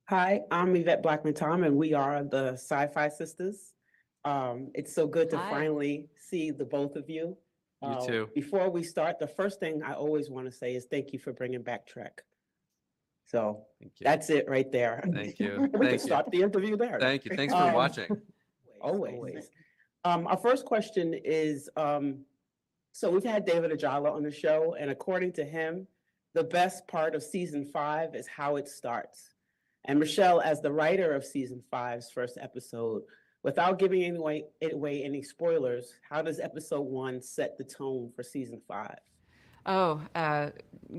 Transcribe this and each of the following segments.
Hi, I'm Yvette Blackman-Tom, and we are the SyFy Sistas. It's so good to Hi. finally see the both of you. You too. Before we start, the first thing I always want to say is thank you for bringing back Trek. So Thank you. that's it right there. Thank you. We Thank can you. start the interview there. Thank you. Thanks for Um, watching. Always. Our first question is, so we've had David Ajala on the show, and according to him, the best part of season 5 is how it starts. And Michelle, as the writer of season 5's first episode, without giving away any spoilers, how does episode 1 set the tone for season 5? Oh,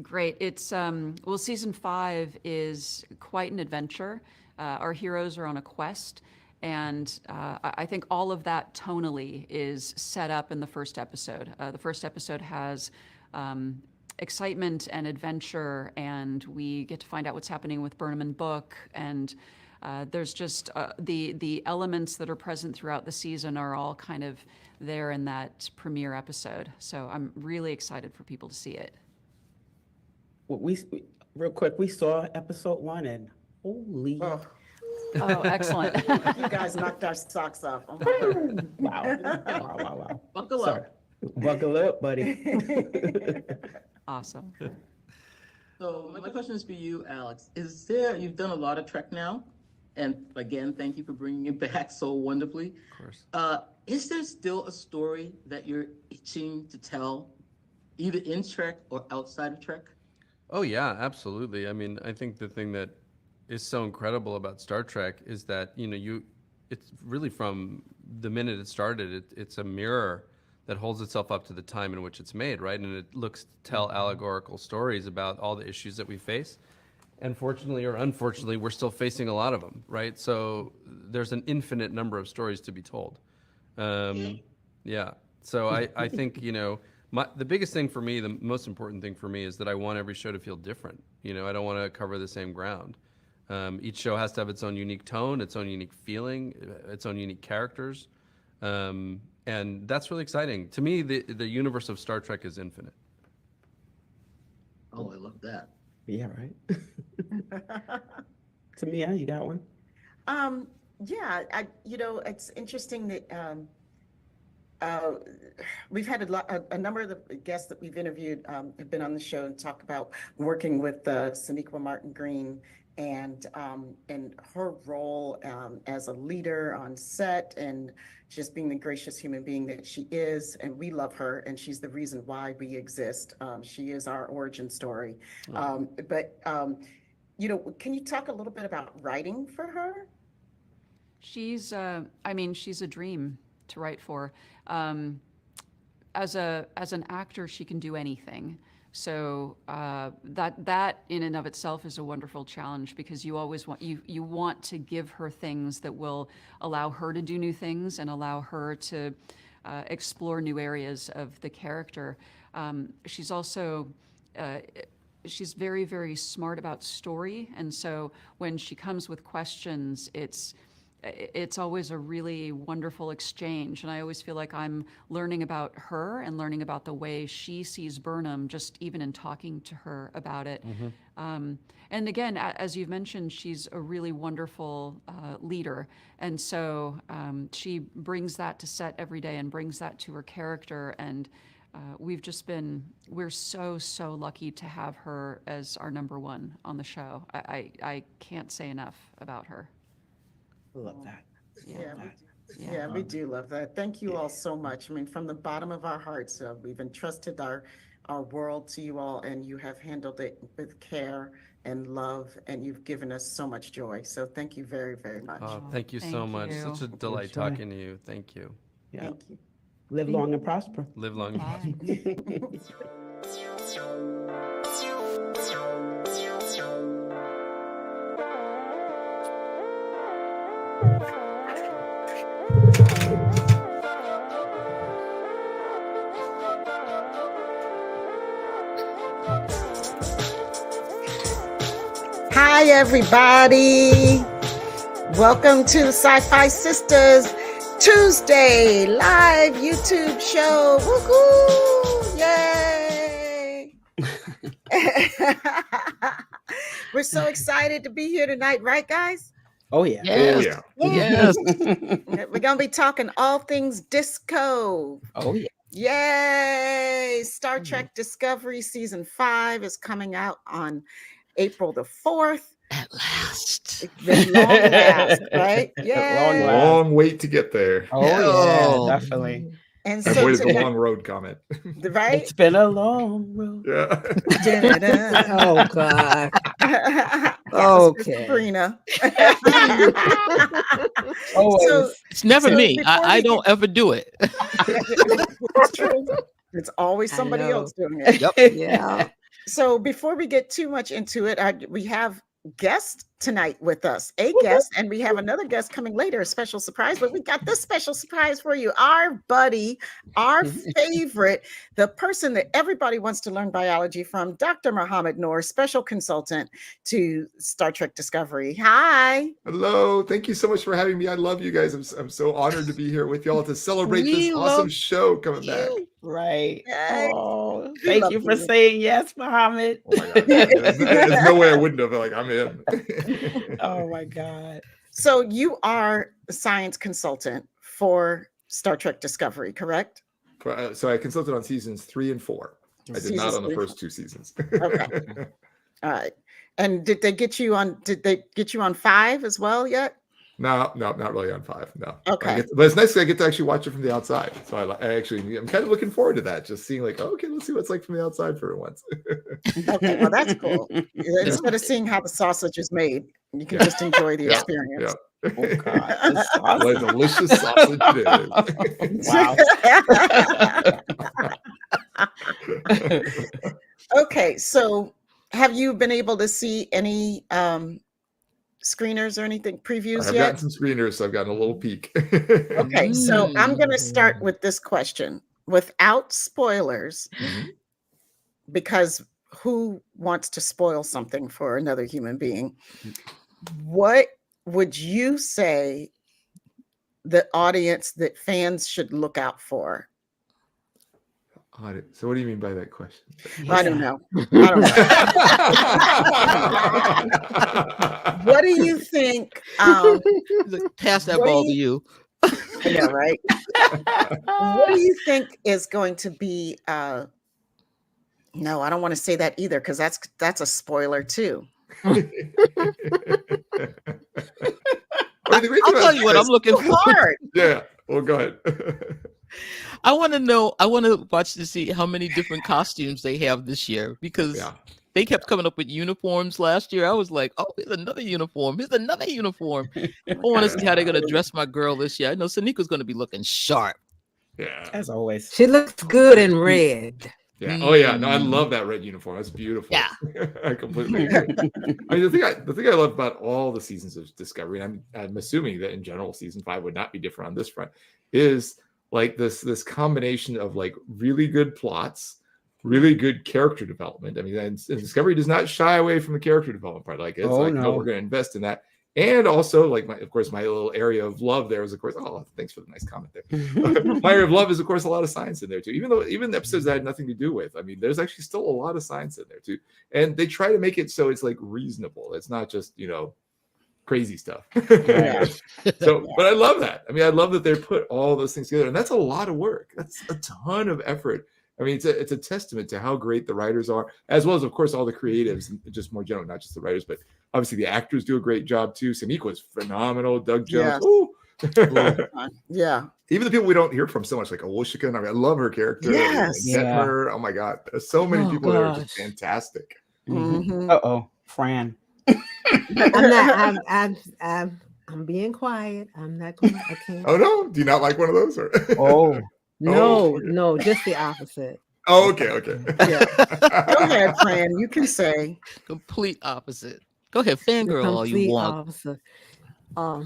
great. It's, well, season 5 is quite an adventure. Our heroes are on a quest, and I think all of that tonally is set up in the first episode. The first episode has excitement and adventure, and we get to find out what's happening with Burnham and Book, and there's just the elements that are present throughout the season are all kind of there in that premiere episode. So I'm really excited for people to see it. Well, real quick, we saw episode 1, and holy, Oh, excellent. You guys knocked our socks off. Oh my God. wow. Buckle Sorry. Buckle up, buddy. Awesome. So my question is for you, Alex. You've done a lot of Trek now, and again, thank you for bringing it back so wonderfully. Of course. Is there still a story that you're itching to tell, either in Trek or outside of Trek? Oh yeah, absolutely. I mean, I think the thing that is so incredible about Star Trek is that, it's really from the minute it started, it's a mirror that holds itself up to the time in which it's made, right? And it looks to tell allegorical stories about all the issues that we face. And fortunately or unfortunately, we're still facing a lot of them, right? So there's an infinite number of stories to be told. Yeah. So I think, the biggest thing for me, the most important thing for me is that I want every show to feel different. I don't want to cover the same ground. Each show has to have its own unique tone, its own unique feeling, its own unique characters. And that's really exciting. To me, the universe of Star Trek is infinite. Oh, I love that. Yeah, right. Tamia, you got one? Yeah, it's interesting that we've had a number of the guests that we've interviewed have been on the show and talk about working with Sonequa Martin-Green and her role as a leader on set and just being the gracious human being that she is. And we love her, and she's the reason why we exist. She is our origin story. But can you talk a little bit about writing for her? She's a dream to write for. As an actor, she can do anything. So that in and of itself is a wonderful challenge, because you always want to give her things that will allow her to do new things and allow her to explore new areas of the character. She's also she's very, very smart about story, and so when she comes with questions, it's always a really wonderful exchange. And I always feel like I'm learning about her and learning about the way she sees Burnham, just even in talking to her about it. Mm-hmm. And again, as you've mentioned, she's a really wonderful leader. And so she brings that to set every day and brings that to her character. And we're so lucky to have her as our number one on the show. I can't say enough about her. Love that. We do love that. Thank you all so much. I mean, from the bottom of our hearts, we've entrusted our world to you all, and you have handled it with care and love, and you've given us so much joy. So thank you very, very much. Thank you so much. you. Such a delight talking to you. Thank you. Yeah. Thank you. Live long and prosper. Live long and prosper. Hi, everybody. Welcome to the SyFy Sistas Tuesday live YouTube show. Woohoo! Yay! We're so excited to be here tonight, right, guys? Oh, yeah. Yes. Yes. We're going to be talking all things disco. Oh, yeah. Yay! Star Trek Discovery Season 5 is coming out on April the 4th. At last. It's been long last, right? Yeah. Long wait to get there. Oh, yeah, Oh. definitely. And I so avoided the tonight, long road comment. right? It's been a long road. Yeah. Oh God. Okay. Sabrina. Always. So, It's never So me. before I we don't ever do it. it's true. It's always I somebody know. else doing it. Yeah. So before we get too much into it, we have guest tonight with us, a guest, and we have another guest coming later, a special surprise, but we got this special surprise for you. Our buddy, our favorite, the person that everybody wants to learn biology from, Dr. Mohamed Noor, special consultant to Star Trek Discovery. Hi. Hello. Thank you so much for having me. I love you guys. I'm so honored to be here with y'all to celebrate We this awesome love show coming back. Right. Yay. Oh, We thank love you for you. saying yes, Mohammed. Oh my God. There's no way I wouldn't have. Like, I'm in. Oh my God. So you are a science consultant for Star Trek Discovery, correct? So I consulted on seasons 3 and 4. I did Seasons not on the 3 and first 2 seasons. Okay. All right. And did they get you on 5 as well yet? No, not really on 5. No. Okay. But it's nice that I get to actually watch it from the outside. So I'm kind of looking forward to that. Just seeing like, okay, let's see what it's like from the outside for once. Okay, well, that's cool. Instead of seeing how the sausage is made, you can just enjoy the experience. Yeah. Oh God. This What a sausage. delicious sausage it is. Wow. Okay, so have you been able to see any screeners or anything, previews I've yet? gotten some screeners, so I've gotten a little peek. Okay, so I'm going to start with this question without spoilers, Mhm. because who wants to spoil something for another human being? What would you say the audience, that fans should look out for? So what do you mean by that question? I don't know. I don't know. What do you think? Pass that What do ball to you- you. I know, right? What do you think is going to be? No, I don't want to say that either, because that's a spoiler too. Well, the great I'll thing tell about you what I'm this- looking So for. hard. Yeah. Well, go ahead. I want to know. I want to watch to see how many different costumes they have this year, because Yeah. they kept coming up with uniforms last year. I was like, oh, here's another uniform. Here's another uniform. I want to see how they're going to dress my girl this year. I know Sonequa's going to be looking sharp. Yeah. As always. She looks good in red. Yeah. Oh yeah. No, I love that red uniform. That's beautiful. Yeah. I completely agree. I mean, the thing I love about all the seasons of Discovery, and I'm assuming that in general season 5 would not be different on this front, is like this combination of like really good plots, really good character development. I mean, and Discovery does not shy away from the character development part. Like it's Oh, like, no, no. we're going to invest in that. And also, like, of course, my little area of love there is, of course, oh, thanks for the nice comment there. My area of love is, of course, a lot of science in there, too. Even the episodes that I had nothing to do with. I mean, there's actually still a lot of science in there, too. And they try to make it so it's, like, reasonable. It's not just, crazy stuff. Yeah. So, but I love that. I mean, I love that they put all those things together. And that's a lot of work. That's a ton of effort. I mean, it's a testament to how great the writers are, as well as, of course, all the creatives, and just more general, not just the writers, but obviously the actors do a great job too. Sonequa's phenomenal. Doug Jones. Yes. Ooh. Yeah. Even the people we don't hear from so much, like Awoshika, I mean, I love her character. Yes. And Detmer. Oh my God. There's so many Oh, people that are just gosh. fantastic. Mhm. Uh-oh, Fran. I'm being quiet. I'm not going I can't. Oh no. Do you not like one of those? Or? Oh. No, okay. no, just the opposite. Oh, okay. Yeah. Go ahead, Fran. You can say. Complete opposite. Go ahead, The fangirl all you complete want. opposite. Oh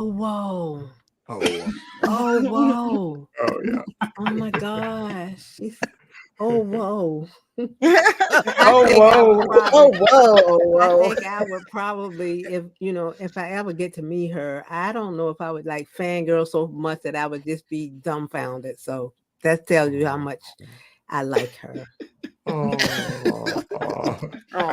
whoa. Oh, wow. Oh whoa. Oh yeah. Oh my gosh. Oh whoa. Oh, I whoa. think I would probably, if I ever get to meet her, I don't know if I would like fangirl so much that I would just be dumbfounded. So that tells you how much I like her. I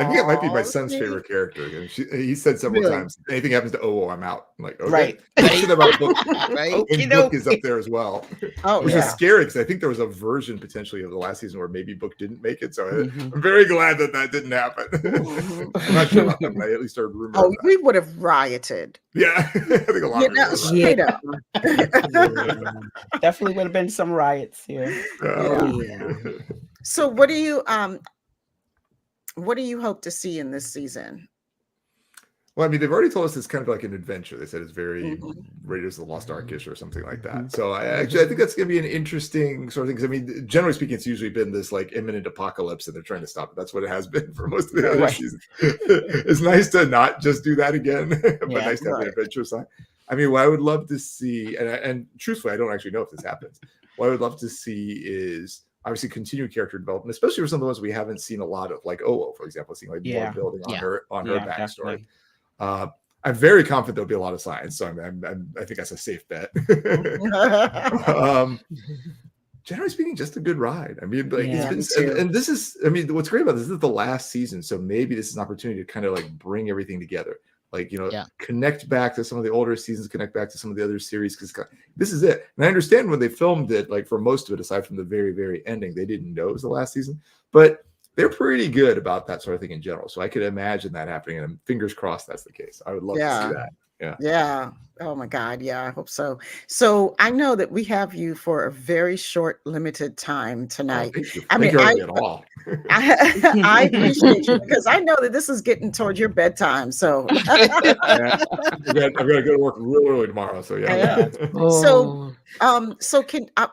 think it might be my Aw, son's see? favorite character. And he said several Really? times, anything happens to OO, I'm out. I'm like, okay. Right. Question about Book. Right? And Book is up there as well. Oh, Which yeah. is scary because I think there was a version potentially of the last season where maybe Book didn't make it. So Mhm. I'm very glad that that didn't happen. Mhm. I'm not sure about that, but I at least heard rumors. Oh, of that. we would have rioted. Yeah, I think a lot You of know, people. straight up. Definitely would have been some riots here. Oh, yeah. So what do you hope to see in this season? Well, I mean, they've already told us it's kind of like an adventure. They said it's very Mhm. Raiders of the Lost Ark-ish or something like that. Mhm. So I think that's going to be an interesting sort of thing. 'Cause I mean, generally speaking, it's usually been this like imminent apocalypse, and they're trying to stop it. That's what it has been for most of the other Right. seasons. It's nice to not just do that again, but Yeah. nice to have Right. the adventure side. I mean, what I would love to see, and truthfully, I don't actually know if this happens. What I would love to see is obviously continued character development, especially for some of the ones we haven't seen a lot of, like OO, for example, seeing like Yeah. more building on Yeah. her Yeah, backstory. definitely. I'm very confident there'll be a lot of science, so I think that's a safe bet. Generally speaking, just a good ride. I mean, like Yeah, it's me been, too. and this is, I mean, what's great about this is the last season, so maybe this is an opportunity to kind of like bring everything together, like Yeah. connect back to some of the older seasons, connect back to some of the other series, because this is it. And I understand when they filmed it, like for most of it, aside from the very, very ending, they didn't know it was the last season, but they're pretty good about that sort of thing in general. So I could imagine that happening, and fingers crossed that's the case. I would love to see that. Yeah. Oh my God. Yeah, I hope so. So I know that we have you for a very short, limited time Oh, tonight. thank you. I Thank mean, you already at all. I appreciate you because I know that this is getting towards your bedtime. So Yeah, I've got to go to work real early tomorrow. So yeah. So, Oh, so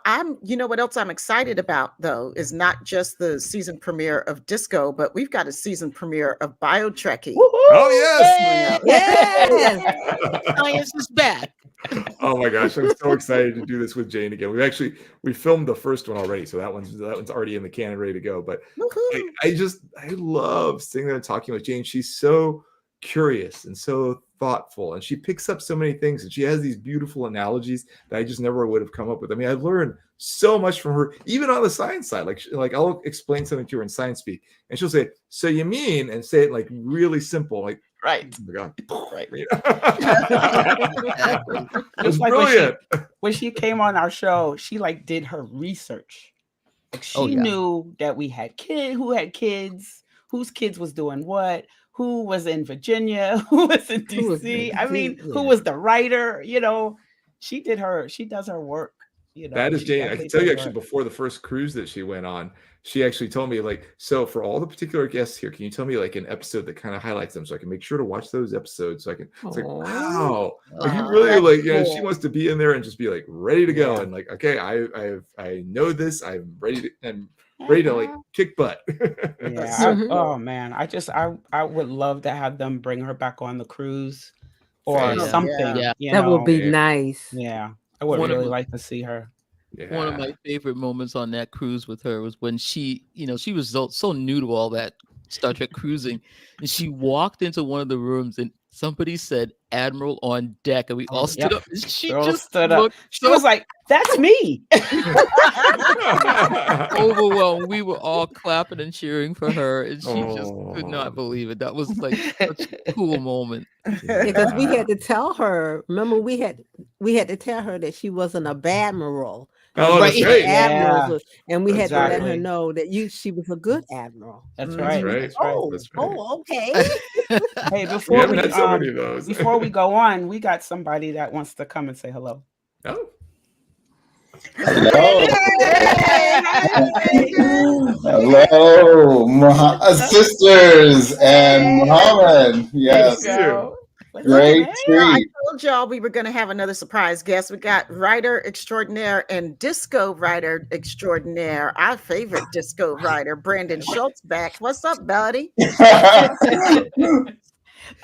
I'm you know what else I'm excited about though is not just the season premiere of Disco, but we've got a season premiere of BioTrekkie. Oh yes. yes. Science is back. Oh my gosh, I'm so excited to do this with Jane again. We filmed the first one already, so that one's already in the can and ready to go. But Woohoo. I love sitting there and talking with Jane. She's so curious and so thoughtful, and she picks up so many things, and she has these beautiful analogies that I just never would have come up with. I mean, I've learned so much from her, even on the science side. Like I'll explain something to her in science speak, and she'll say, "So you mean?" and say it like really simple, like, Right. oh my God. Right. It's Just like brilliant. when she came on our show, she like did her research. Like she Oh, yeah. knew that we had who had kids, whose kids was doing what, who was in Virginia, who was in Who was DC. in I mean, DC, who yeah. was the writer, she does her work, That is she Jane. I definitely can tell you does actually work. before the first cruise that she went on, she actually told me like, so for all the particular guests here, can you tell me like an episode that kind of highlights them so I can make sure to watch those episodes so I can, it's like, Aw. wow, like you Wow, really that's like, she cool. wants to be in there and just be like ready to go. Yeah. And like, okay, I know this, I'm ready to like kick butt. Yeah. so Mhm. Oh man, I would love to have them bring her back on the cruise or Same. Yeah. something. Yeah. That would be Yeah. nice. Yeah, I would One of really my- like to see her. One of my favorite moments on that cruise with her was when she was so new to all that Star Trek cruising, and she walked into one of the rooms and somebody said "Admiral on deck," and we all stood Yep. up. And she Girl just stood up. looked She was like, "That's me." overwhelmed. We were all clapping and cheering for her, and she just could Oh. not believe it. That was like such a cool moment. Because we had to tell her. Remember, we had to tell her that she wasn't a badmiral. Oh, that's Right. right. Admirals Yeah, was, and we had to let her exactly. know that she was a good admiral. That's Mhm. right. right. That's right. Oh, That's right. oh, okay. Hey, We before haven't we had so many of those. before we go on, we got somebody that wants to come and say hello. Oh. Hello. Hey, Hello, sisters and Mohamed. Yes, There you go. What's great up, man? I treat. told y'all we were going to have another surprise guest. We got writer extraordinaire and disco writer extraordinaire, our favorite disco writer, Brandon Schultz, back. What's up, buddy?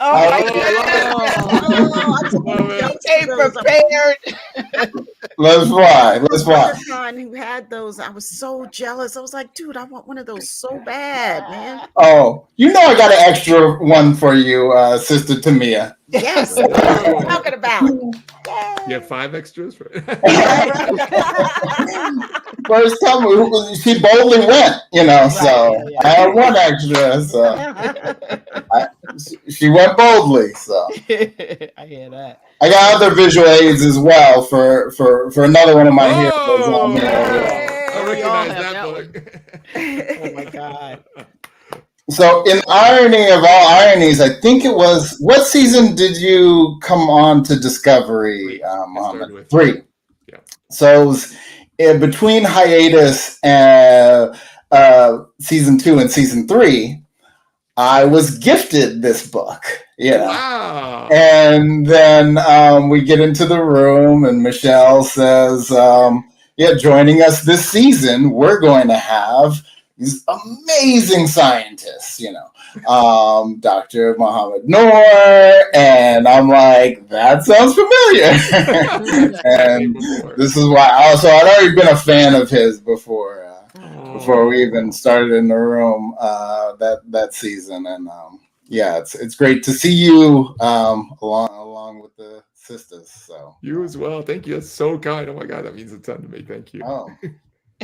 Oh I- my God. Love it. Stay prepared. Let's fly. Let's fly. Brother John who had those, I was so jealous. I was like, dude, I want one of those so bad, man. Oh, you know I got an extra one for you, Sister Tamia. Yes, that's what I'm talking about. You have 5 extras, right? First time she boldly went, so yeah. I had one extra, so she went boldly. So I hear that. I got other visual aids as well for another one of my heroes. Oh, Hey, I we all recognize have that that book. Oh my God. So, in irony of all ironies, I think it was, what season did you come on to Discovery, 3. I Mohamed? started with 3. Yeah. So it was between hiatus and season 2 and season 3, I was gifted this book. Yeah. Wow. And then we get into the room and Michelle says, joining us this season, we're going to have these amazing scientists, Dr. Mohamed Noor. And I'm like, that sounds familiar. And this is why I'd already been a fan of his before we even started in the room that season. And it's great to see you along with the sisters. So You as well. Thank you. That's so kind. Oh my God, that means a ton to me. Thank you. oh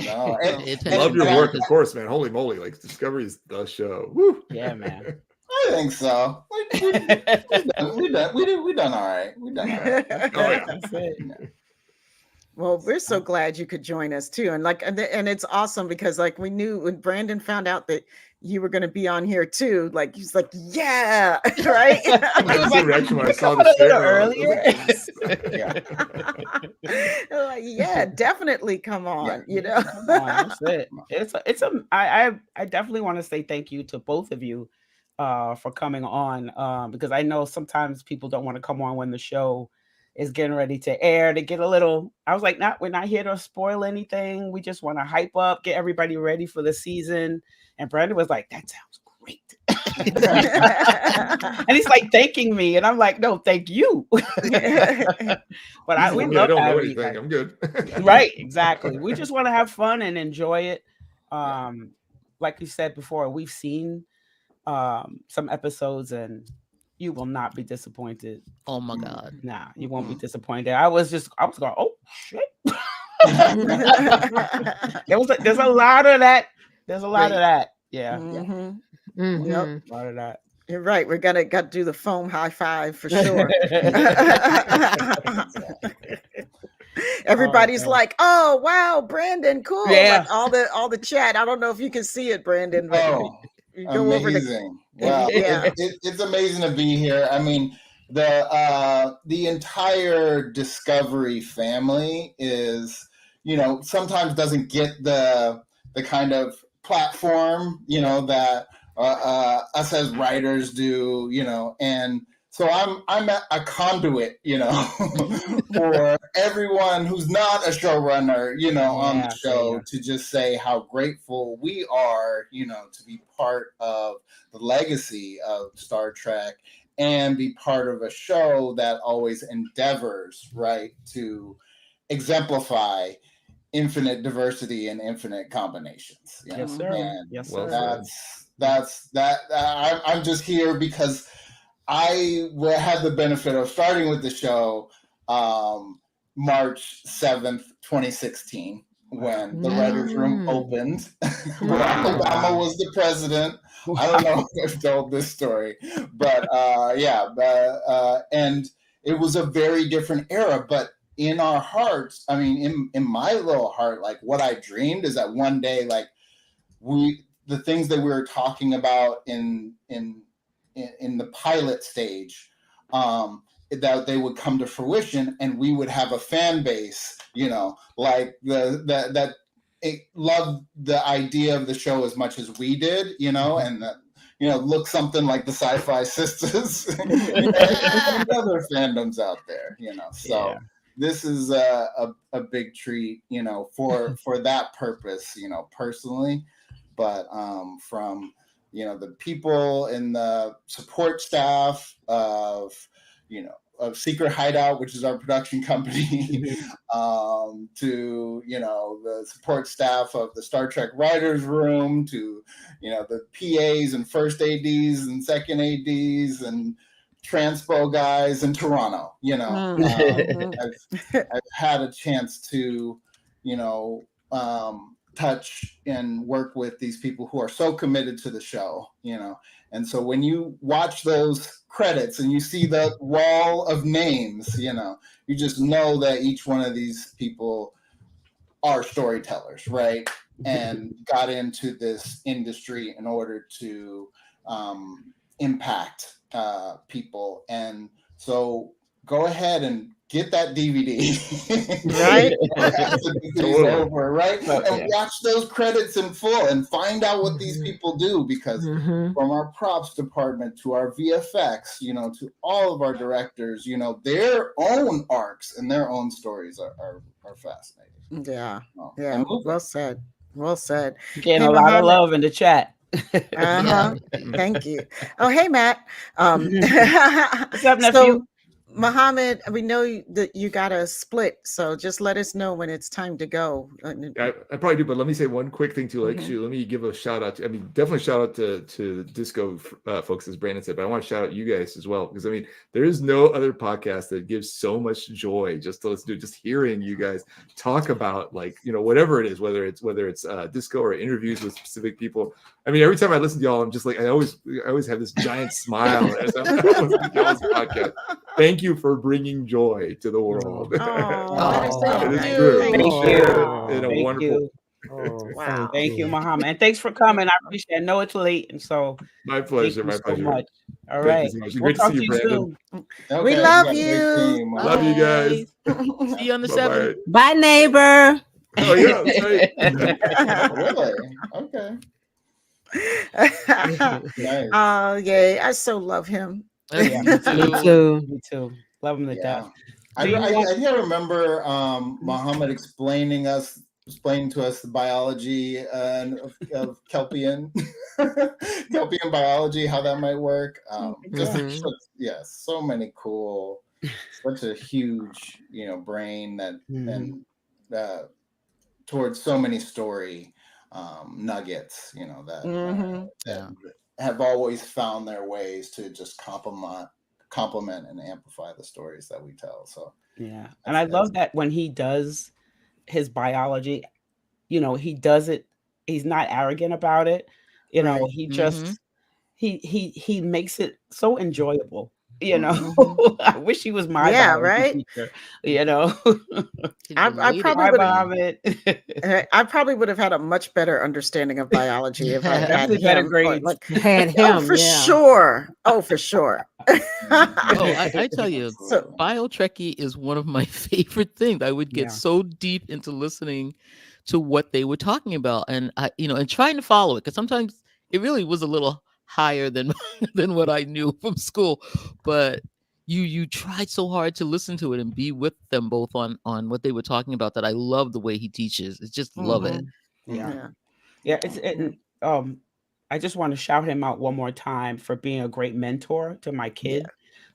no, Love your work, of course, man. Holy moly! Like Discovery is the show. Woo. Yeah, man. I think so. We done all right. We done all right. Oh yeah. That's it. Well, we're so glad you could join us too. And it's awesome because we knew when Brandon found out that you were going to be on here too, he's like, yeah, right. That's the reaction when I saw Come the a little trailer. earlier. Yeah, definitely come on. Come on, that's it. I definitely want to say thank you to both of you for coming on because I know sometimes people don't want to come on when the show is getting ready to air. To get a little, I was like, we're not here to spoil anything. We just want to hype up, get everybody ready for the season. And Brandon was like, that sounds great. And he's like thanking me, and I'm like, no, thank you. But I we don't love know having anything. you. I'm good. Right, exactly. We just want to have fun and enjoy it. Like you said before, we've seen some episodes, and you will not be disappointed. Oh my God. Nah, you won't be disappointed. I was going, oh shit. There's a lot of that. There's a lot of that. Yeah. Mhm. Yep. A lot of that. You're right. We're got to do the foam high five for sure. Everybody's man. like, "Oh wow, Brandon, cool!" Yeah. Like all the chat. I don't know if you can see it, Brandon. But you go over to amazing. Wow. Yeah. It's amazing to be here. I mean, the entire Discovery family is, sometimes doesn't get the kind of platform, that us as writers do, and so I'm a conduit, for everyone who's not a showrunner, on the show to just say how grateful we are, to be part of the legacy of Star Trek and be part of a show that always endeavors, right, to exemplify infinite diversity and infinite combinations. Yes, sir. And yes, well sir. said. I'm just here because I had the benefit of starting with the show March 7th, 2016, when the writers' room opened. Obama was the president. I don't know if I've told this story, but and it was a very different era. But in our hearts, I mean, in my little heart, like what I dreamed is that one day, like the things that we were talking about in the pilot stage, that they would come to fruition, and we would have a fan base, like that it loved the idea of the show as much as we did, and that, look something like the SyFy Sistas, and other fandoms out there, So this is a big treat, for that purpose, personally, but from the people in the support staff of Secret Hideout, which is our production company, to the support staff of the Star Trek writers room, to the PAs and first ADs and second ADs and transpo guys in Toronto. I've had a chance to touch and work with these people who are so committed to the show, and so when you watch those credits and you see the wall of names, you just know that each one of these people are storytellers, right? And got into this industry in order to impact people. And so go ahead and get that DVD, Right? Over, right? And watch those credits in full and find out what these people do, because from our props department to our VFX, to all of our directors, their own arcs and their own stories are fascinating. Yeah. Yeah. Well said. Well said. Getting Hey, a lot of Mohamed. love in the chat. Thank you. Oh, hey, Matt. What's up, nephew? So, Mohamed, we know that you got a split, so just let us know when it's time to go. I probably do, but let me say one quick thing too. Let me give a shout out. Definitely shout out to the disco folks, as Brandon said, but I want to shout out you guys as well, because there is no other podcast that gives so much joy just to listen to, just hearing you guys talk about whatever it is, whether it's disco or interviews with specific people. Every time I listen to y'all, I'm just like, I always have this giant smile as I'm listening to y'all's podcast. Thank you for bringing joy to the world. It is true. Thank you. In a Thank wonderful. you. Wow. Thank you, Mohamed. And thanks for coming. I appreciate it. I know it's late, and so My pleasure. thank you My pleasure. So much. All Thank right. you so much. We'll Great to talk see you, Brandon. soon. Okay, We love got a you. great team. Love you guys. See you on the Bye-bye. 7th. Bye, neighbor. Oh yeah, that's right. Really? Okay. Nice. Oh, yay. I so love him. Yeah, Me too. Me too. Love him to death. I remember Mohamed explaining to us the biology of Kelpian Kelpian biology, how that might work. So many cool, such a huge brain that and towards so many story nuggets that have always found their ways to just complement and amplify the stories that we tell. So yeah, and I love that when he does his biology, he does it. He's not arrogant about it. He just he makes it so enjoyable. I wish he was my biology teacher. I probably would have had a much better understanding of biology if I had him. Better grades. Had him, Oh, for sure. Oh, for sure. I tell you, BioTrekkie is one of my favorite things. I would get so deep into listening to what they were talking about, and and trying to follow it, because sometimes it really was a little higher than what I knew from school, but you tried so hard to listen to it and be with them both on what they were talking about, that I love the way he teaches. It's just love it. Yeah. I just want to shout him out one more time for being a great mentor to my kid.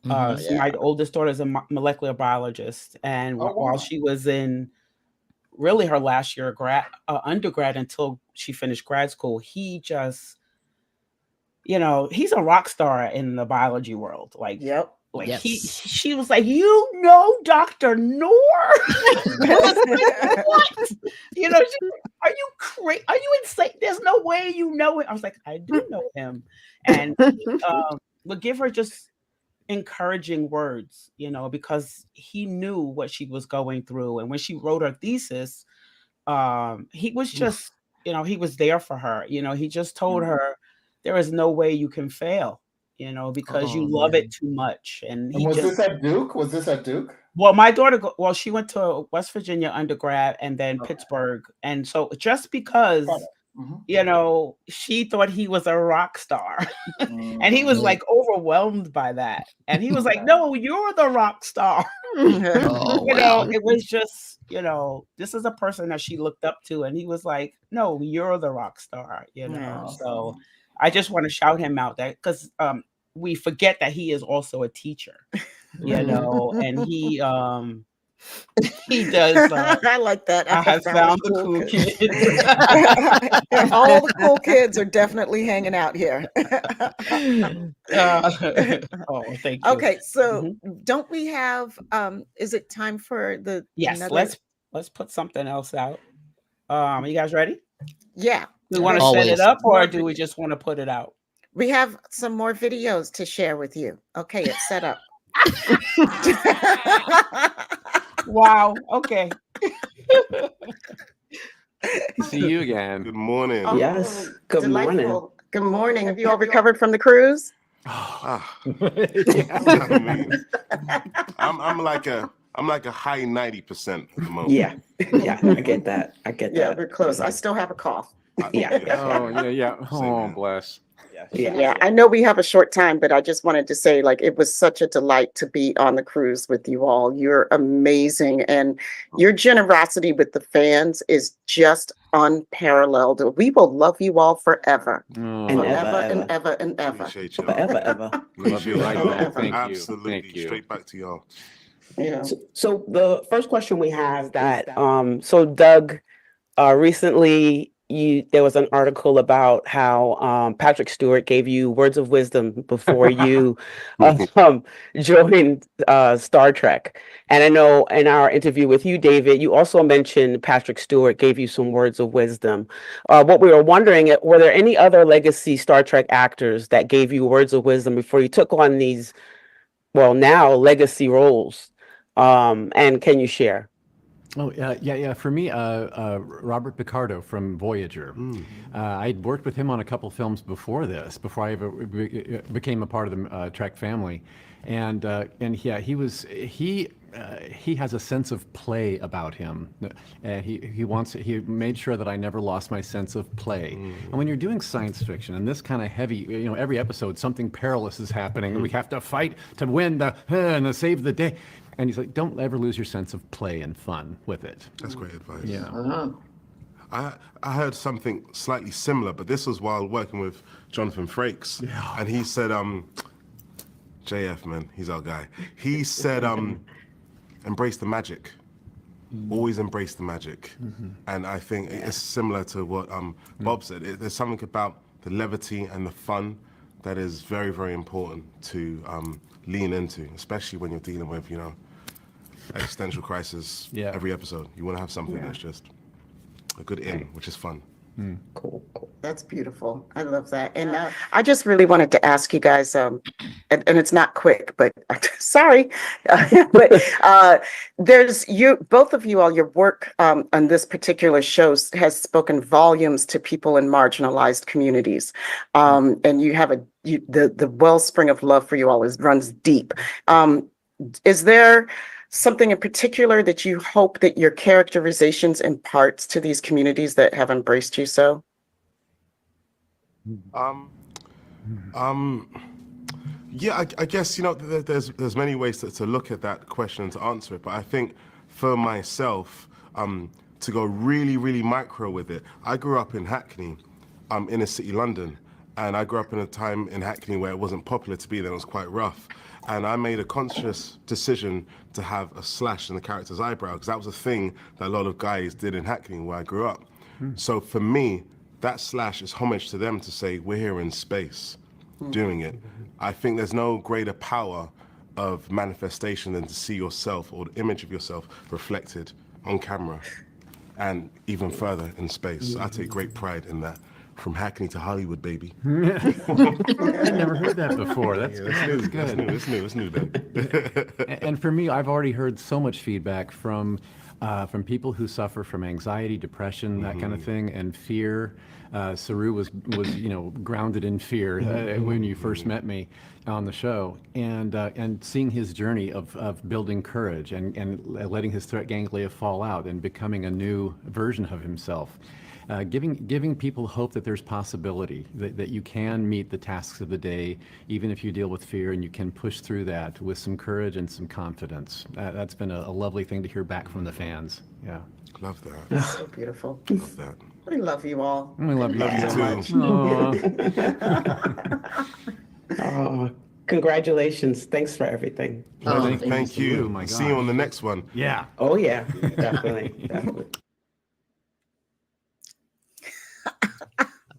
My oldest daughter is a molecular biologist, and while she was in really her last year of undergrad until she finished grad school, he just he's a rock star in the biology world. She was like, Dr. Noor? What? Are you crazy? Are you insane? There's no way you know it. I was like, I do know him. And would give her just encouraging words, because he knew what she was going through. And when she wrote her thesis, he was just, he was there for her. He just told her, there is no way you can fail, because you love it too much. And this at Duke? Was this at Duke? Well, my daughter, she went to West Virginia undergrad and then Pittsburgh. And so just because, she thought he was a rock star and he was like overwhelmed by that. And he was like, no, you're the rock star. It was just, this is a person that she looked up to. And he was like, no, you're the rock star, so. I just want to shout him out that because we forget that he is also a teacher, you know, and he does. I like that. I have found the cool kids. All the cool kids are definitely hanging out here. Oh, thank you. Okay, so don't we have? Is it time for the? Yes, another- let's put something else out. Are you guys ready? Yeah, We want to set Always. it up, or do we just want to put it out? we have some more videos to share with you. Okay, it's set up. Wow. Okay. See you again. Good morning. Oh, Yes. Good morning. delightful. Good morning. Have you all recovered from the cruise? Ah, I mean, I'm like a high 90% at the moment. Yeah. Yeah. I get that. I get Yeah, that. we're close. I still have a cough. Yeah. Oh, yeah. Same Oh, here. bless. Yeah. Yeah, I know we have a short time, but I just wanted to say, like, it was such a delight to be on the cruise with you all. You're amazing, and your generosity with the fans is just unparalleled. We will love you all forever, Oh, And forever ever. and ever and ever. Appreciate you. Forever, ever. Love you right back. Thank you. Absolutely. Thank you. Straight back to y'all. Yeah. So the first question we have that so Doug, recently there was an article about how Patrick Stewart gave you words of wisdom before you joined Star Trek. And I know in our interview with you, David, you also mentioned Patrick Stewart gave you some words of wisdom. What we were wondering, were there any other legacy Star Trek actors that gave you words of wisdom before you took on these, well, now legacy roles? And can you share? Oh, yeah. For me, Robert Picardo from Voyager. I'd worked with him on a couple films before this, before I ever became a part of the Trek family, and yeah, he has a sense of play about him. He made sure that I never lost my sense of play. And when you're doing science fiction and this kind of heavy, every episode something perilous is happening, and we have to fight to win and to save the day. And he's like, don't ever lose your sense of play and fun with it. That's great advice. Yeah. I heard something slightly similar, but this was while working with Jonathan Frakes. Yeah. And he said, JF, man, he's our guy. He said, embrace the magic. Always embrace the magic. And I think it's similar to what Bob said. There's something about the levity and the fun that is very, very important to lean into, especially when you're dealing with, existential crisis every episode. You want to have something that's just a good in, which is fun. Cool. That's beautiful. I love that. And I just really wanted to ask you guys, and it's not quick, but sorry, but there's both of you all, your work on this particular show has spoken volumes to people in marginalized communities. And you have the wellspring of love for you all runs deep. Is there something in particular that you hope that your characterizations imparts to these communities that have embraced you so? Yeah, I guess, there's many ways to look at that question and to answer it. But I think for myself, to go really, really micro with it, I grew up in Hackney, inner city London. And I grew up in a time in Hackney where it wasn't popular to be there. It was quite rough. And I made a conscious decision to have a slash in the character's eyebrow, because that was a thing that a lot of guys did in Hackney where I grew up. So for me, that slash is homage to them to say, we're here in space doing it. I think there's no greater power of manifestation than to see yourself or the image of yourself reflected on camera and even further in space. I take great pride in that. From Hackney to Hollywood, baby. I never heard that before. That's good. It's new, baby. And for me, I've already heard so much feedback from people who suffer from anxiety, depression, that kind of thing, and fear. Saru was grounded in fear when you first met me on the show, and seeing his journey of building courage and letting his threat ganglia fall out and becoming a new version of himself. Giving people hope that there's possibility, that you can meet the tasks of the day, even if you deal with fear, and you can push through that with some courage and some confidence. That's been a lovely thing to hear back from the fans. Yeah. Love that. That's so beautiful. Love that. We love you all. We love you Love you so too. much. Oh, congratulations. Thanks for everything. Pleasure. thank Thank you. you. Oh my See you on gosh. the next one. Yeah. Oh, yeah, definitely, definitely.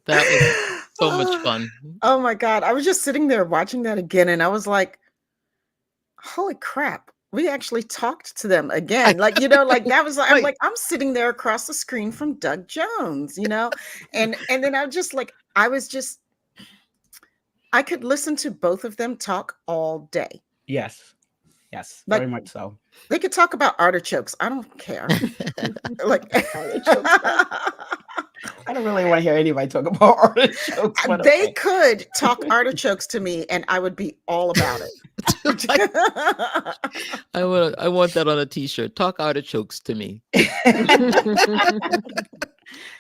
That was so much fun. Oh my God. I was just sitting there watching that again and I was like, holy crap. We actually talked to them again. Like, like that was, I'm Right. like, I'm sitting there across the screen from Doug Jones, and then I just like, I could listen to both of them talk all day. Yes, yes, Like- very much so. They could talk about artichokes. I don't care. Like, I don't really want to hear anybody talk about artichokes. but they okay. could talk artichokes to me and I would be all about it. I want that on a t-shirt. Talk artichokes to me.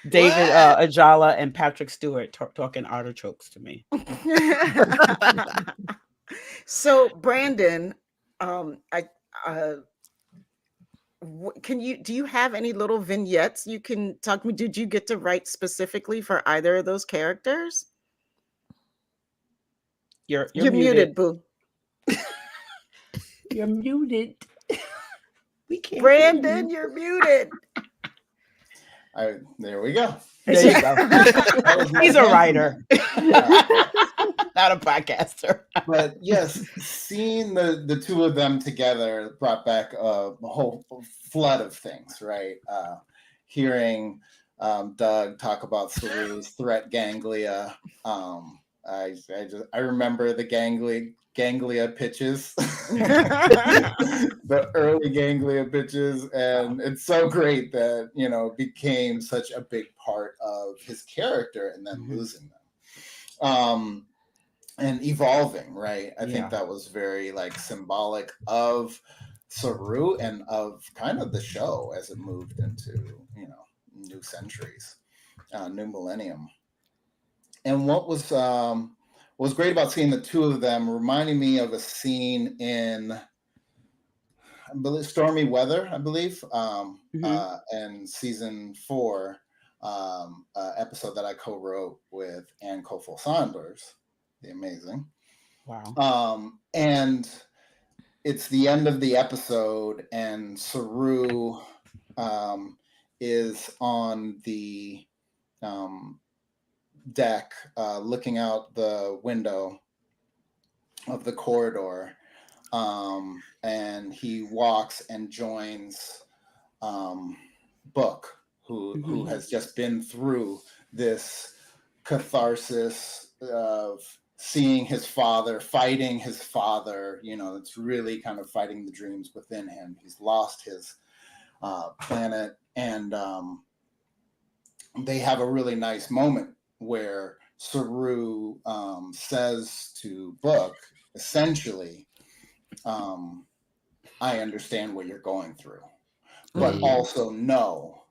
David Ajala and Patrick Stewart talking artichokes to me. So Brandon, do you have any little vignettes you can talk to me? Did you get to write specifically for either of those characters? You're muted, boo. You're muted. We can't. Brandon, you're muted. There we go. There you go. He's a writer, not a podcaster. But yes, seeing the two of them together brought back a whole flood of things, right? Hearing Doug talk about Saru's threat ganglia. I remember the ganglia pitches, the early ganglia pitches, and it's so great that became such a big part of his character and then losing them. And evolving, right? I think that was very symbolic of Saru and of kind of the show as it moved into new centuries, new millennium. And what was great about seeing the two of them reminding me of a scene in Stormy Weather, I believe, in season 4, episode that I co-wrote with Ann Kofel-Saunders. The amazing. Wow. And it's the end of the episode, and Saru is on the deck looking out the window of the corridor, and he walks and joins Book, who has just been through this catharsis of seeing his father, fighting his father, it's really kind of fighting the dreams within him. He's lost his planet, and they have a really nice moment where Saru says to Book, essentially, I understand what you're going through, but also know,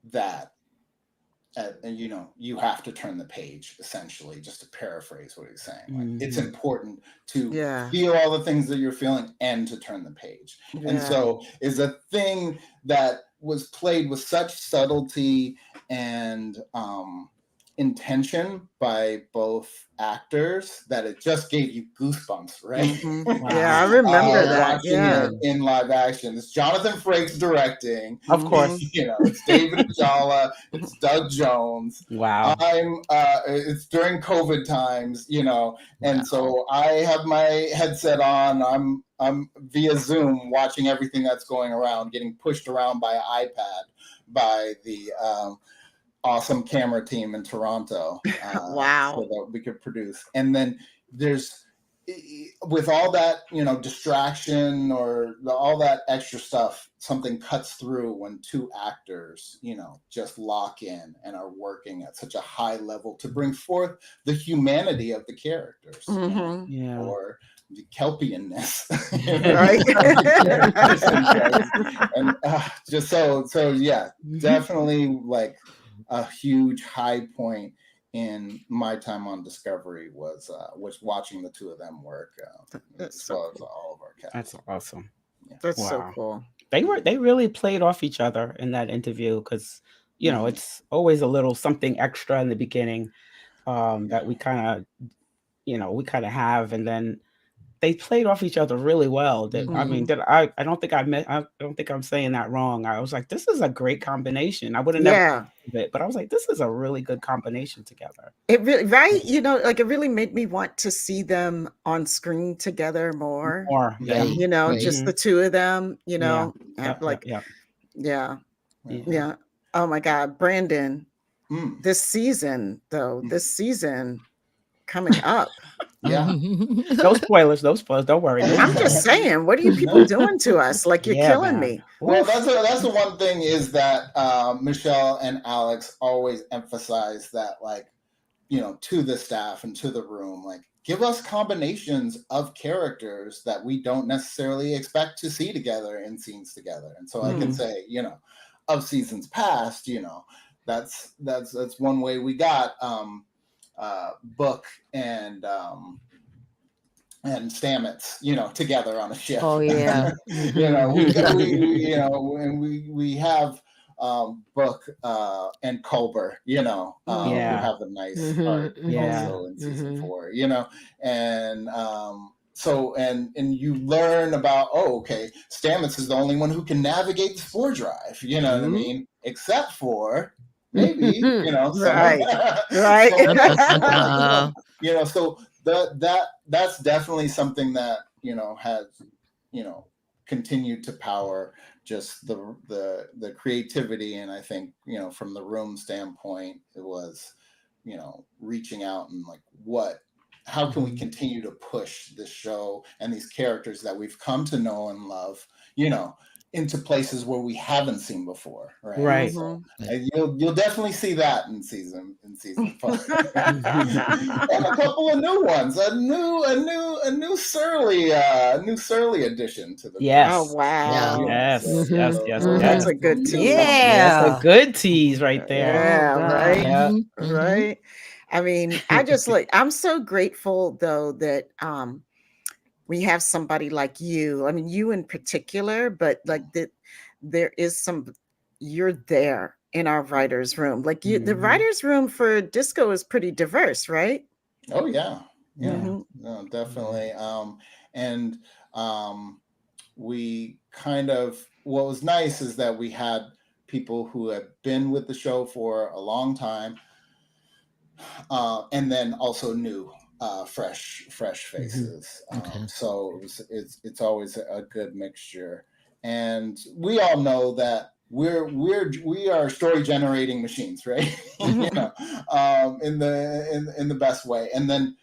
that you have to turn the page, essentially, just to paraphrase what he's saying. It's important to feel all the things that you're feeling and to turn the page. And so is a thing that was played with such subtlety and intention by both actors that it just gave you goosebumps, right? Wow. Yeah, I remember that. Watching it in live action. It's Jonathan Frakes directing. Of course. It's David Ajala, it's Doug Jones. Wow. It's during COVID times, and so I have my headset on. I'm via Zoom watching everything that's going around, getting pushed around by an iPad by the awesome camera team in Toronto. Wow. So that we could produce. And then there's, with all that, distraction or all that extra stuff, something cuts through when two actors, just lock in and are working at such a high level to bring forth the humanity of the characters. Or the Kelpianness, right? And just so yeah, definitely a huge high point in my time on Discovery was watching the two of them work, as well as all of our cast. That's awesome. That's so cool. They really played off each other in that interview because you know, it's always a little something extra in the beginning that we kind of have, and then they played off each other really well. I mean, I don't think I don't think I'm saying that wrong. I was like, this is a great combination. I would have never Yeah. it, but I was like, this is a really good combination together. It really, right? You know, like it really made me want to see them on screen together more. Yeah. You know, Right. just the two of them, you know, Yep, like, yep. yeah. Yeah. Yeah. Oh my God, Brandon, Mm. this season coming up. Yeah. No spoilers, don't worry. No I'm just spoilers. saying, what are you people doing to us? Like you're Yeah, killing man. me. Well, that's the one thing is that Michelle and Alex always emphasize that, like, you know, to the staff and to the room, like, give us combinations of characters that we don't necessarily expect to see together in scenes together. And so I can say, you know, of seasons past, you know, that's one way we got Book and Stamets, you know, together on a ship. Oh yeah. You know, we have Book and Culber, you know, who have a nice arc also in season 4, you know, and so and you learn about, oh, okay, Stamets is the only one who can navigate the spore drive, you know what I mean, except for maybe, you know, Right. you know, so that's definitely something that, you know, has, you know, continued to power just the creativity. And I think, you know, from the room standpoint, it was, you know, reaching out and like, how can we continue to push this show and these characters that we've come to know and love, you know, into places where we haven't seen before, right? Right. So, you'll definitely see that in season 5. And a couple of new ones, a new Surly addition to the Yes. Oh wow. Yes. Oh, that's a good tease. That's a good tease right there. Yeah, right. Yeah. Right. I mean, I'm so grateful though that we have somebody like you. I mean, you in particular, but like that there is you're there in our writers' room. Like the writers' room for Disco is pretty diverse, right? Oh yeah. No, definitely. And we kind of, what was nice is that we had people who have been with the show for a long time, and then also new fresh faces. So it's always a good mixture, and we all know that we are story generating machines, right? You know, in the best way. And then,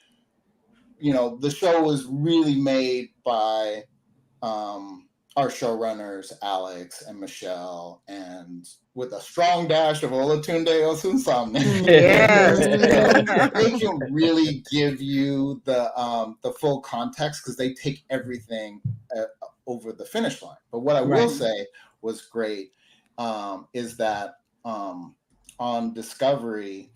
you know, the show was really made by our showrunners, Alex and Michelle, and with a strong dash of Olatunde Osunsanmi. Yes. They can really give you the full context because they take everything over the finish line. But what I will say was great is that on Discovery,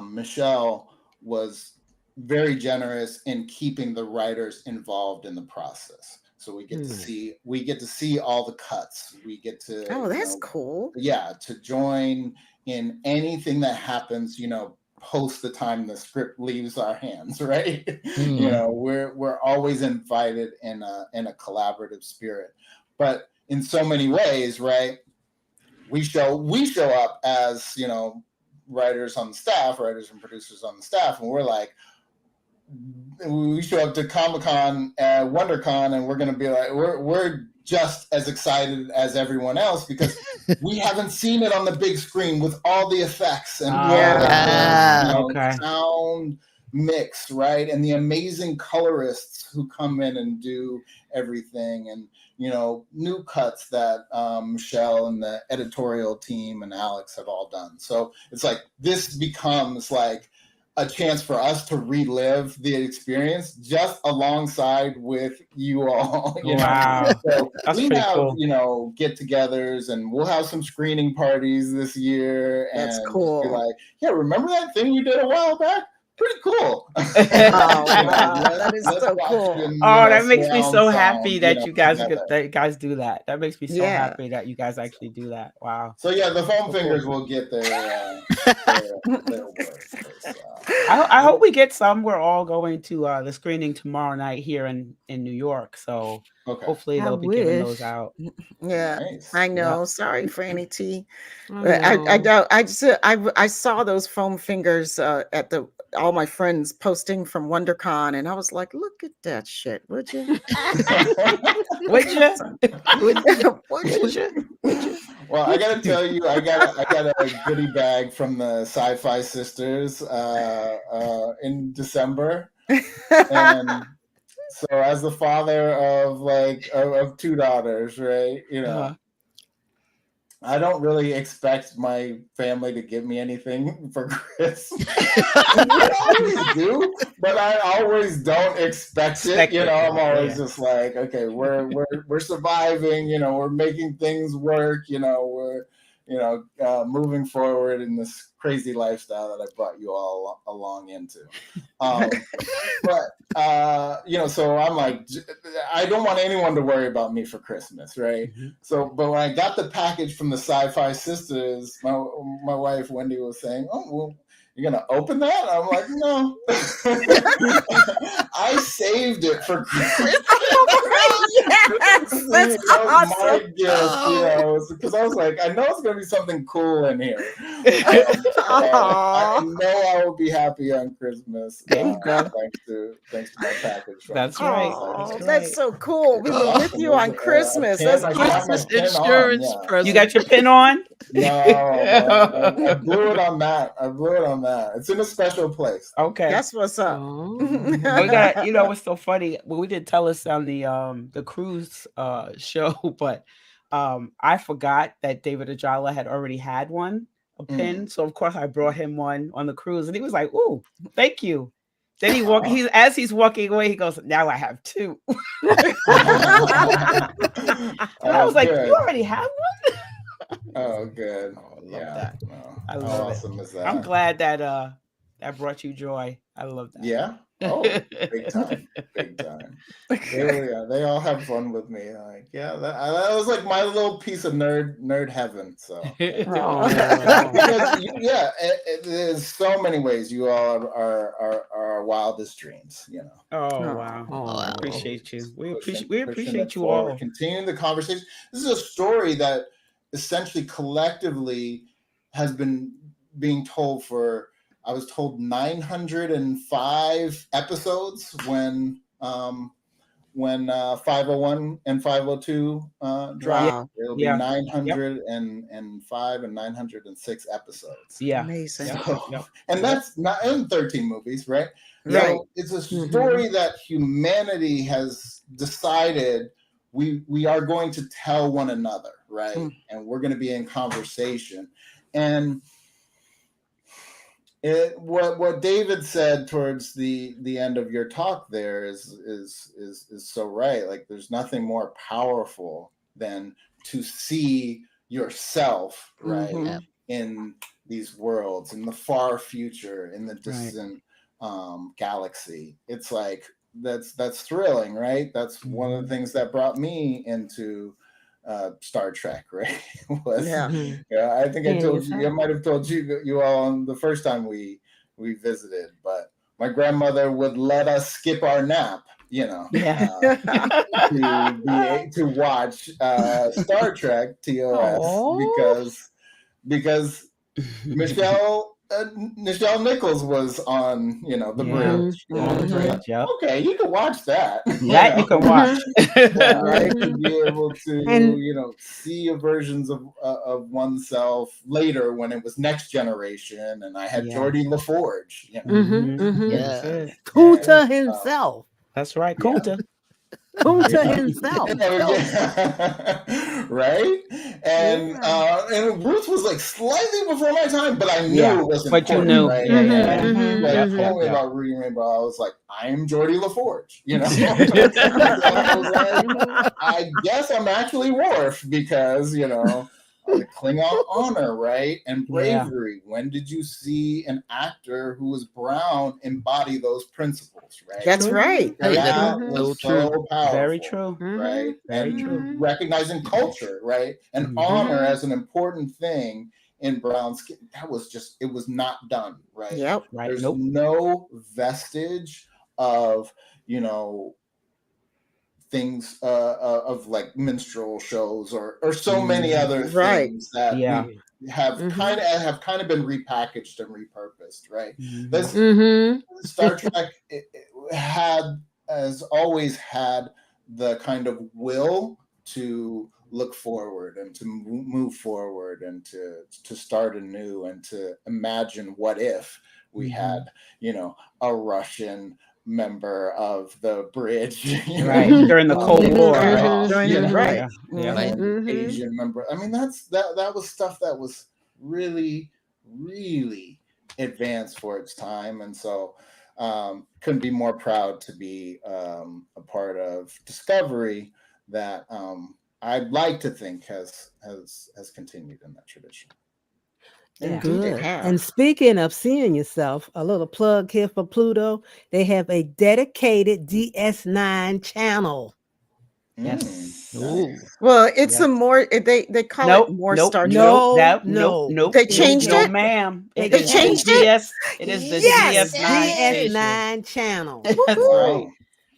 Michelle was very generous in keeping the writers involved in the process. So we get to see all the cuts. We get to that's cool. Yeah, to join in anything that happens, you know, post the time the script leaves our hands, right? You know, we're always invited in a collaborative spirit. But in so many ways, right? We show up as, you know, writers and producers on the staff, and we're like, we show up to Comic-Con, WonderCon, and we're going to be like, we're just as excited as everyone else because we haven't seen it on the big screen with all the effects and sound mix, right? And the amazing colorists who come in and do everything, and, you know, new cuts that Michelle and the editorial team and Alex have all done. So it's like, this becomes like a chance for us to relive the experience just alongside with you all. You know? So That's we pretty have, cool. you know, get-togethers, and we'll have some screening parties this year. That's and cool. be like, yeah, remember that thing we did a while back? pretty cool. Oh, wow. That is so cool. Oh, that makes me so surround happy sound, that you guys together. that you guys do that. That makes me so Yeah. happy that you guys actually do that. Wow. So yeah, the foam So fingers cool. will get their work. 'Cause, I hope we get some. We're all going to the screening tomorrow night here in New York. So okay. hopefully I they'll be giving those wish. out. Yeah, Nice. I know. Sorry, Franny T. I But I know. don't. I saw those foam fingers at all my friends posting from WonderCon, and I was like, look at that shit, would you? Would you? Would you? Well, I gotta tell you, I got a goodie bag from the SyFy Sistas in December, and so as the father of two daughters, right? You know, Uh-huh. I don't really expect my family to give me anything for Christmas. I always do, but I always don't expect it. You know, I'm always just like, okay, we're surviving. You know, we're making things work. You know, we're moving forward in this crazy lifestyle that I brought you all along into. But so I'm like, I don't want anyone to worry about me for Christmas, right? Mm-hmm. So, but when I got the package from the SyFy Sistas, my wife Wendy was saying, "Oh, well, you're gonna open that?" I'm like, "No." I saved it for Christmas. Yes, that's My awesome. gift, because I was like, I know it's gonna be something cool in here. I know I will be happy on Christmas. There you go. Thanks to my package. That's right. Oh, that's so cool. We were with you on Christmas. That's Christmas awesome. insurance present. You got your pin on? No, I blew it on that. It's in a special place. Okay. That's what's up. We got, what's so funny? Well, we did tell us on the Cruz show, but I forgot that David Ajala had already had one, a pin. So of course I brought him one on the cruise, and he was like, "Ooh, thank you." Then as he's walking away, he goes, "Now I have two." And I was like, good. "You already have one?" Oh, good. I love that. No. I How love awesome it. is that? I'm glad that that brought you joy. I love that. Yeah. Oh, big time. They all have fun with me. Like, yeah, that was like my little piece of nerd heaven. So, because there's so many ways you all are our wildest dreams. You know. Oh wow! wow. Appreciate you. We Pushing appreciate it you forward, all. continuing the conversation. This is a story that essentially collectively has been being told for, I was told, 905 episodes when 501 and 502 dropped. Wow. It'll be 905 and 906 episodes. Yeah. Amazing. So, and that's not in 13 movies, right? Right. So it's a story that humanity has decided we are going to tell one another, right? And we're going to be in conversation. And what David said towards the end of your talk there is so right. Like, there's nothing more powerful than to see yourself, right, in these worlds, in the far future, in the distant galaxy. It's like that's thrilling, right? That's one of the things that brought me into Star Trek, right? I think I told you, I might have told you all on the first time we visited, but my grandmother would let us skip our nap, to watch Star Trek TOS because Nichelle Nichols was on, the bridge. Okay, you can watch that. That you can watch. Right? To be able to, see versions of oneself later when it was Next Generation, and I had Geordie LaForge. Kunta himself. That's right, Kunta. Kunta himself. Right? And Ruth was like slightly before my time, but I knew it was important. But you knew, right? Told me about Reading Rainbow. I was like, I am Geordie LaForge, I was like, I guess I'm actually Worf because, the Klingon honor, right? And Yeah. bravery. When did you see an actor who was brown embody those principles, right? That's right. Hey, That that's was so true. so powerful. Very true. Right. Very And true. recognizing culture, right? And honor as an important thing in brown skin. That was just, it was not done, right? Yep. Right. There's Nope. no vestige of, you know, things of like minstrel shows or so many other Right. things that Yeah. we have kind of been repackaged and repurposed, right? This Mm-hmm. Star Trek it has always had the kind of will to look forward and to move forward and to start anew and to imagine what if we had, you know, a Russian member of the bridge, you know, Right. During the Cold War. right? During You the- know, right. Yeah. Right. an Asian member. I mean, that was stuff that was really, really advanced for its time, and so couldn't be more proud to be a part of Discovery that I'd like to think has continued in that tradition. Indeed it Good. has. And speaking of seeing yourself, a little plug here for Pluto. They have a dedicated DS9 channel. Yes. Ooh. Well, it's Yes. some more. They call Nope. it more Nope. Star Trek. No, Nope. no. Nope. They Nope. changed no, it? ma'am. They It is the changed it? DS. It is the Yes, DS9 station. DS9 channel. That's Woo-hoo. right.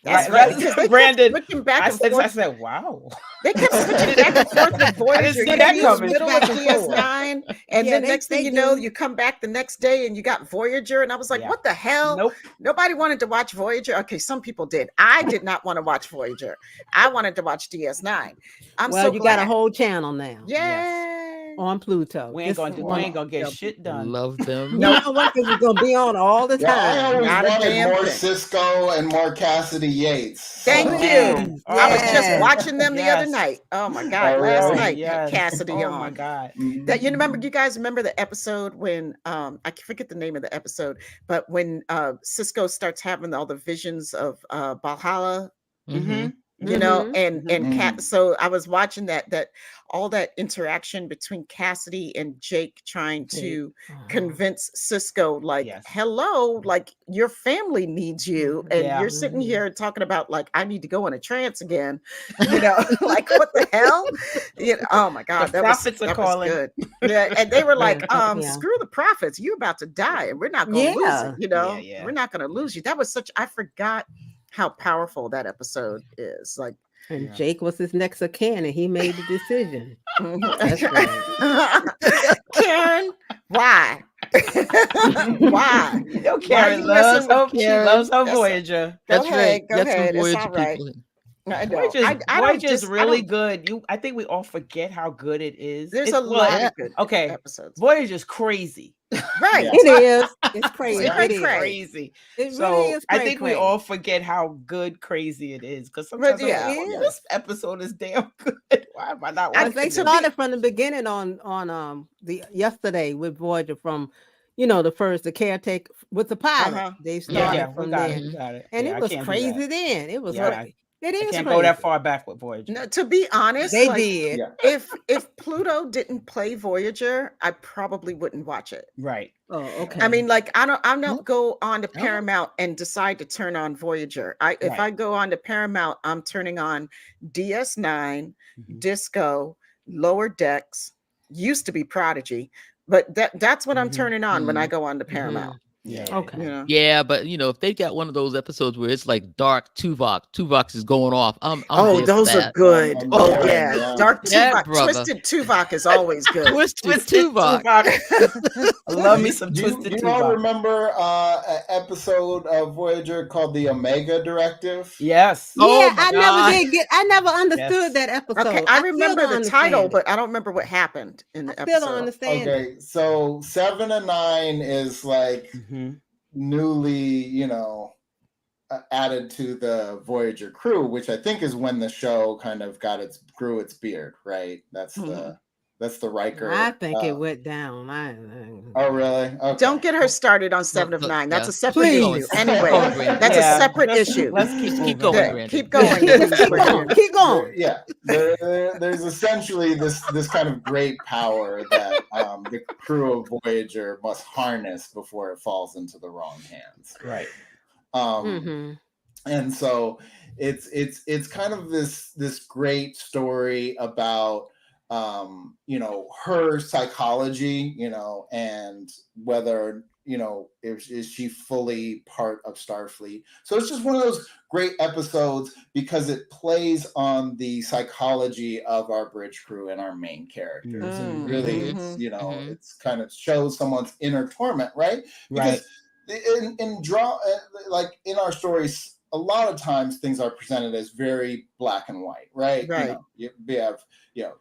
That's Right, right. Because they kept Brandon, switching back I and said, forth. wow. They kept switching back and forth with Voyager. I didn't see You that know, coming. middle of Back and forth. DS9, and Yeah, then they- next thing they you know, do. you come back the next day and you got Voyager, and I was like, Yeah. what the hell? Nope. Nobody wanted to watch Voyager. Okay, some people did. I did not want to watch Voyager. I wanted to watch DS9. I'm Well, so you glad. got a whole channel now Yay. on Pluto. We ain't This gonna is one- get shit done. Love them. You know what? Because it's gonna be on all the Yeah, I time. always Not a wanted damn more thing. Cisco and more Cassidy Yates. Thank So- you. Please. I was just Yes. watching them the other Yes. night. Oh my God. Oh, Last really? night, Yes. Cassidy Oh on. my God. That you remember, you guys remember the episode when I forget the name of the episode, but when Cisco starts having all the visions of Valhalla, Mhm. you know, Mhm. and Cat. So I was watching that all that interaction between Cassidy and Jake trying to convince Cisco, like, Yes. hello, like your family needs you, and Yeah. you're sitting here talking about like I need to go in a trance again, you know, like what the hell? You know, oh my God, The that was prophets are that was calling. good. Yeah, and they were like, Yeah. screw the prophets, you're about to die, and we're not gonna lose Yeah. it, you know, Yeah. we're not gonna lose you. That was such I forgot how powerful that episode is. Like And Yeah. Jake was his next of kin, and he made the decision. That's right. Karen, why? Why? Yo, Why Karen you loves messing her, with she Karen? loves her That's- Voyager. Go That's ahead, right. go Get some ahead. It's Voyager all right. people in. I know. Voyager's, I don't Voyager's I really don't- good. I think we all forget how good it is. There's It's- a well, lot yeah. of good Okay. episodes. Voyager's crazy. Right. Yeah. It is. It's crazy. It's It is. Crazy. It So really is. I think we cray-cray. all forget how good crazy it is because sometimes I'm yeah, like, it "Oh, is. this episode is damn good. Why am I not I watching They think to this?" started from the beginning on the yesterday with Voyager from the caretaker with the pilot. Uh-huh. They started Yeah, we from got there. it. We got it. And Yeah, it I was can't do crazy that. then. It was Yeah, right. It I is can't crazy. go that far back with Voyager. No, to be honest, They like, did. Yeah. if Pluto didn't play Voyager, I probably wouldn't watch it. Right. Oh, okay. I mean, like I don't Nope. go on to Oh. Paramount and decide to turn on Voyager. If Right. I go on to Paramount, I'm turning on DS9, Mhm. Disco, Lower Decks, used to be Prodigy, but that's what I'm Mhm. turning on when I Mhm. go on to Paramount. Yeah. Okay. You know? Yeah, but if they got one of those episodes where it's like dark Tuvok is going off. I'm Oh, there for those are that. good. I'm Oh there, yeah, yeah. Dark Yeah, Tuvok, brother. Twisted Tuvok is always good. Twisted Twisted Tuvok. Tuvok. I love me some Do Twisted you all Tuvok. remember an episode of Voyager called the Omega Directive? Yes. Oh Yeah, my I God. never did get. I never understood Yes. that episode. Okay, I still remember don't the understand title, it. but I don't remember what happened in the I still don't episode. understand it. Okay, so 7 and 9 is like Mm-hmm. newly, added to the Voyager crew, which I think is when the show kind of grew its beard, right? That's That's the Riker. I think it went down. Oh, really? Okay. Don't get her started on 7 of 9. That's a separate Please. issue. Anyway, Brandon. that's Yeah. a separate issue. Let's keep Keep moving. going, Brandon. Keep going. Keep going. Yeah, there's essentially this kind of great power that the crew of Voyager must harness before it falls into the wrong hands. Right. And so it's kind of this great story about her psychology, and whether is she fully part of Starfleet. So it's just one of those great episodes because it plays on the psychology of our bridge crew and our main characters. And really, it's kind of shows someone's inner torment, right? Because like in our stories, a lot of times things are presented as very black and white, right? Right. We have the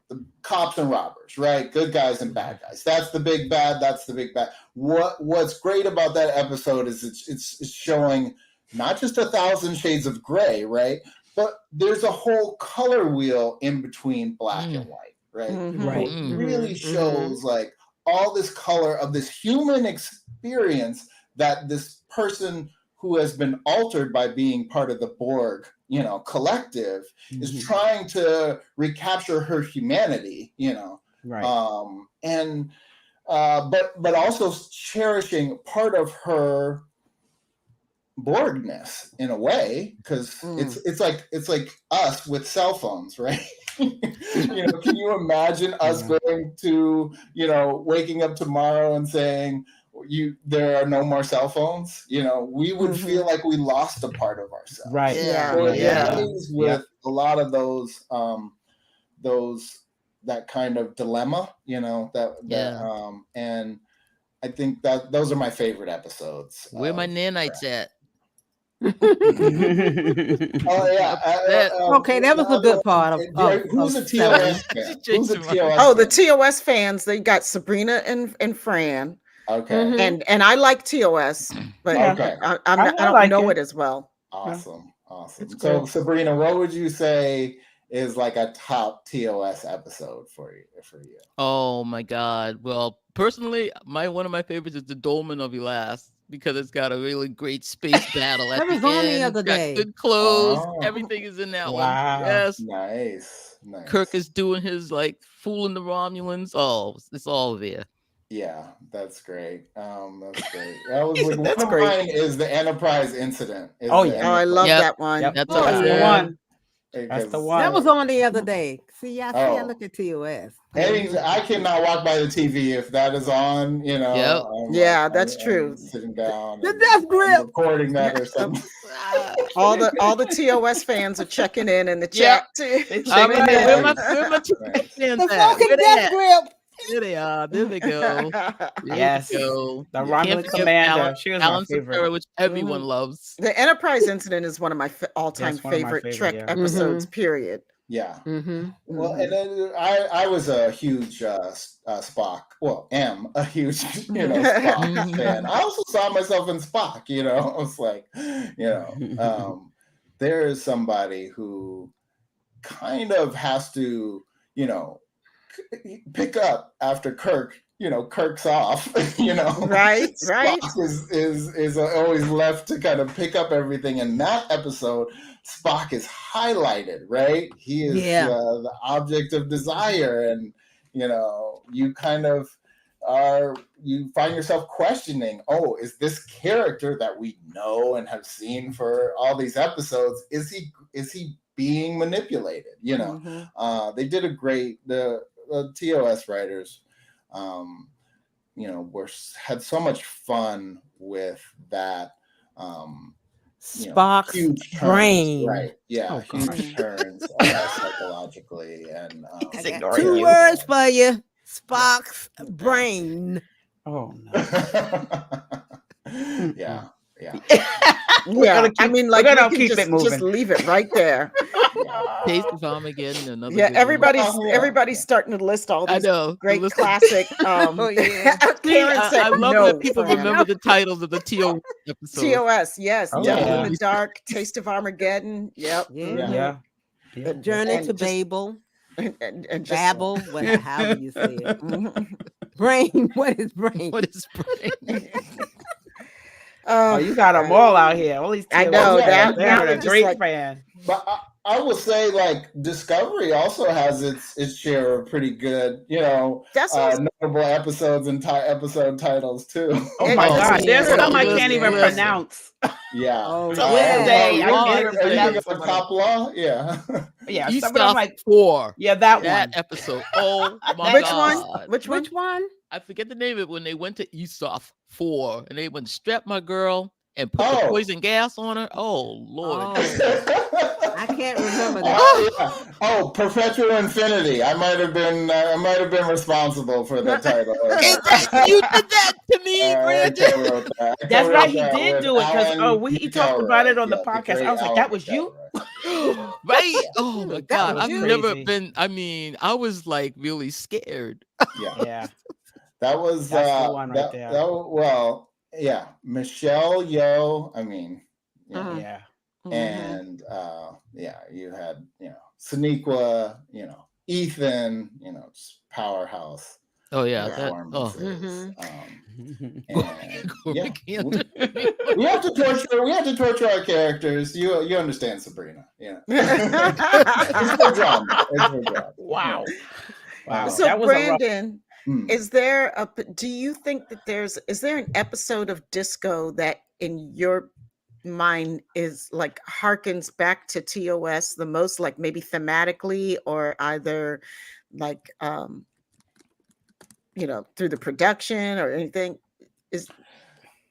cops and robbers, right? Good guys and bad guys. That's the big bad. That's the big bad. What's great about that episode is it's showing not just 1,000 shades of gray, right? But there's a whole color wheel in between black and white, right? Right. It really shows like all this color of this human experience that this person who has been altered by being part of the Borg, collective, is trying to recapture her humanity, Right. But also cherishing part of her Borgness in a way, because it's like us with cell phones, right? Can you imagine us going to waking up tomorrow and saying there are no more cell phones? We would feel like we lost a part of ourselves. Right. So it plays with a lot of those that kind of dilemma, and I think that those are my favorite episodes. Where my nanites at? Oh yeah. Okay, that was a good part of who's a TOS fan? Who's a TOS? Oh, the TOS fans, they got Sabrina and Fran. Okay. And I like TOS, but Okay. I don't like know it. it as well. Awesome. It's So cool. Sabrina, what would you say is like a top TOS episode for you? Oh my God. Well, personally, one of my favorites is the Dolmen of Elas because it's got a really great space battle at That was the on the end. other It's got day. good clothes. Oh. Everything is in that Wow. one. Yes. Nice. Kirk is doing his fooling the Romulans. Oh, it's all there. Yeah, that's great. That's great. That was like, That's one of great. mine is the Enterprise incident. Is Oh, the yeah. Oh, I love Yep. that one. Yep. That's Oh, That's the yeah. one. That's the Because- one. That was on the other day. See, I Oh. look at TOS. I cannot walk by the TV if that is on. Yep. Yeah, that's true. I'm sitting down. The and Death I'm Grip. recording that or something. All the TOS fans are checking in the chat too. They All checking right, in. where my fans The at? fucking Where they Death at? Grip. There they are. There they go. Yes. There we go. The Can't Romulan forget Commander. She was my Alan favorite. Santera, which everyone loves. The Enterprise incident is one of my all-time That's one of my favorite favorite, Trek yeah. episodes. Period. Yeah. Mm-hmm. Well, and then I was a huge Spock. Well, am a huge Spock fan. I also saw myself in Spock. I was like, there is somebody who kind of has to, pick up after Kirk. Kirk's off. Right. Spock is always left to kind of pick up everything. In that episode, Spock is highlighted, right? He is the object of desire, and you kind of you find yourself questioning, is this character that we know and have seen for all these episodes, is he being manipulated? They did a great the TOS writers had so much fun with that. Spock's Huge turns, brain. right? Yeah, Oh, huge turns psychologically, and I got 2 words for you. Spock's brain. Oh no. yeah. Yeah, I mean, like, we're gonna we can keep it just moving. leave it right there. Taste of Armageddon, another Yeah, good one. everybody's starting to list all I these know. great Listen. classic. Oh, yeah. See, Karen said I love no, that people Fran. remember the titles of the TO episodes. TOS, yes, Oh, Devil yeah. in the Dark, Taste of Armageddon. Yep. Yeah. Yeah. The Journey And to just- Babel. and just babble, however you say it. Mhm. Brain, what is brain? What is brain? Oh, you got them all out here. All these I TOS know, fans. now They're we're a just great like- fan. But I will say, like, Discovery also has its share of pretty good, That's what notable episodes and episode titles too. Oh my Yes, God, there's yes, some I yes, can't even yes. pronounce. Yeah. Oh, To this day, I can't even Are you thinking pronounce of some of them. Coppola? Yeah. Yeah, You some of them stop like, 4. yeah, that one. That episode. Oh my Which God. one? Which one? Which one? I forget the name of it when they went to Esoff 4 and they went to strap my girl and put the Oh. poison gas on her. Oh Lord. Oh, I can't remember that. Oh, yeah. Oh, Perpetual Infinity. I might have been responsible for the title. You did that to me, Brandon. That's right, he did do it because he talked about it on the Yeah, the podcast. great I was like, Alan that was you? McElroy. Right? Oh my That God. was I've you. never Crazy. been, I mean, I was like really scared. Yeah. Yeah. That was That's the one right that, there. well, yeah. Michelle Yeoh, I mean, Uh-huh. Yeah. and yeah, you had, Sonequa, Ethan, just powerhouse Oh yeah. performances. Mhm. And Gorman yeah, can't- we have to torture our characters. You understand, Sabrina. Yeah. It's for drama. It's for drama. Wow. Wow. So that was a rough. Brandon, Hmm. do you think that is there an episode of Disco that in your mind is like harkens back to TOS the most, like maybe thematically or either like through the production or anything? Is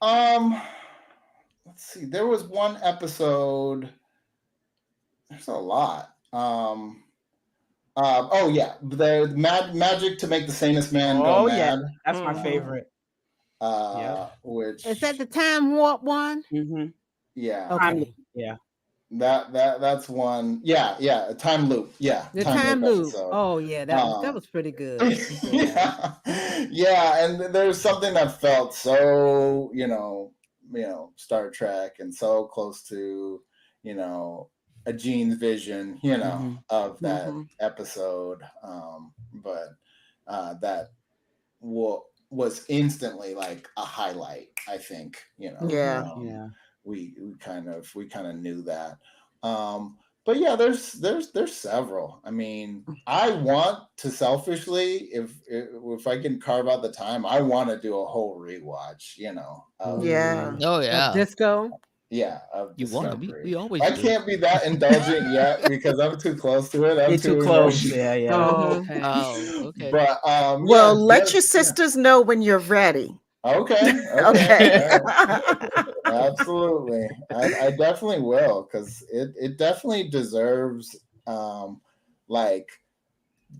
Let's see. There was one episode. There's a lot. Oh yeah, the magic to make the sanest man go Oh yeah, mad. that's my favorite. Which Is that the time warp one? Mm-hmm. yeah, Okay. Yeah. that's one. Yeah, time loop. Yeah, The time loop. episode. Oh yeah, that was pretty good. yeah, and there's something that felt so Star Trek and so close to a Gene's vision of that episode, but that was instantly like a highlight. I think Yeah. we kind of knew that. But yeah, there's several. I mean, I want to selfishly, if I can carve out the time, I want to do a whole rewatch. Of, Yeah. Oh yeah. Disco. yeah. Of You want to? Discovery. We always. I do. can't be that indulgent yet because I'm too close to it. I'm You're too close. emotional. Yeah. Oh, okay. Oh, okay. But Well, let yes, your sisters know when you're ready. Okay. Okay. Absolutely. I definitely will, because it definitely deserves like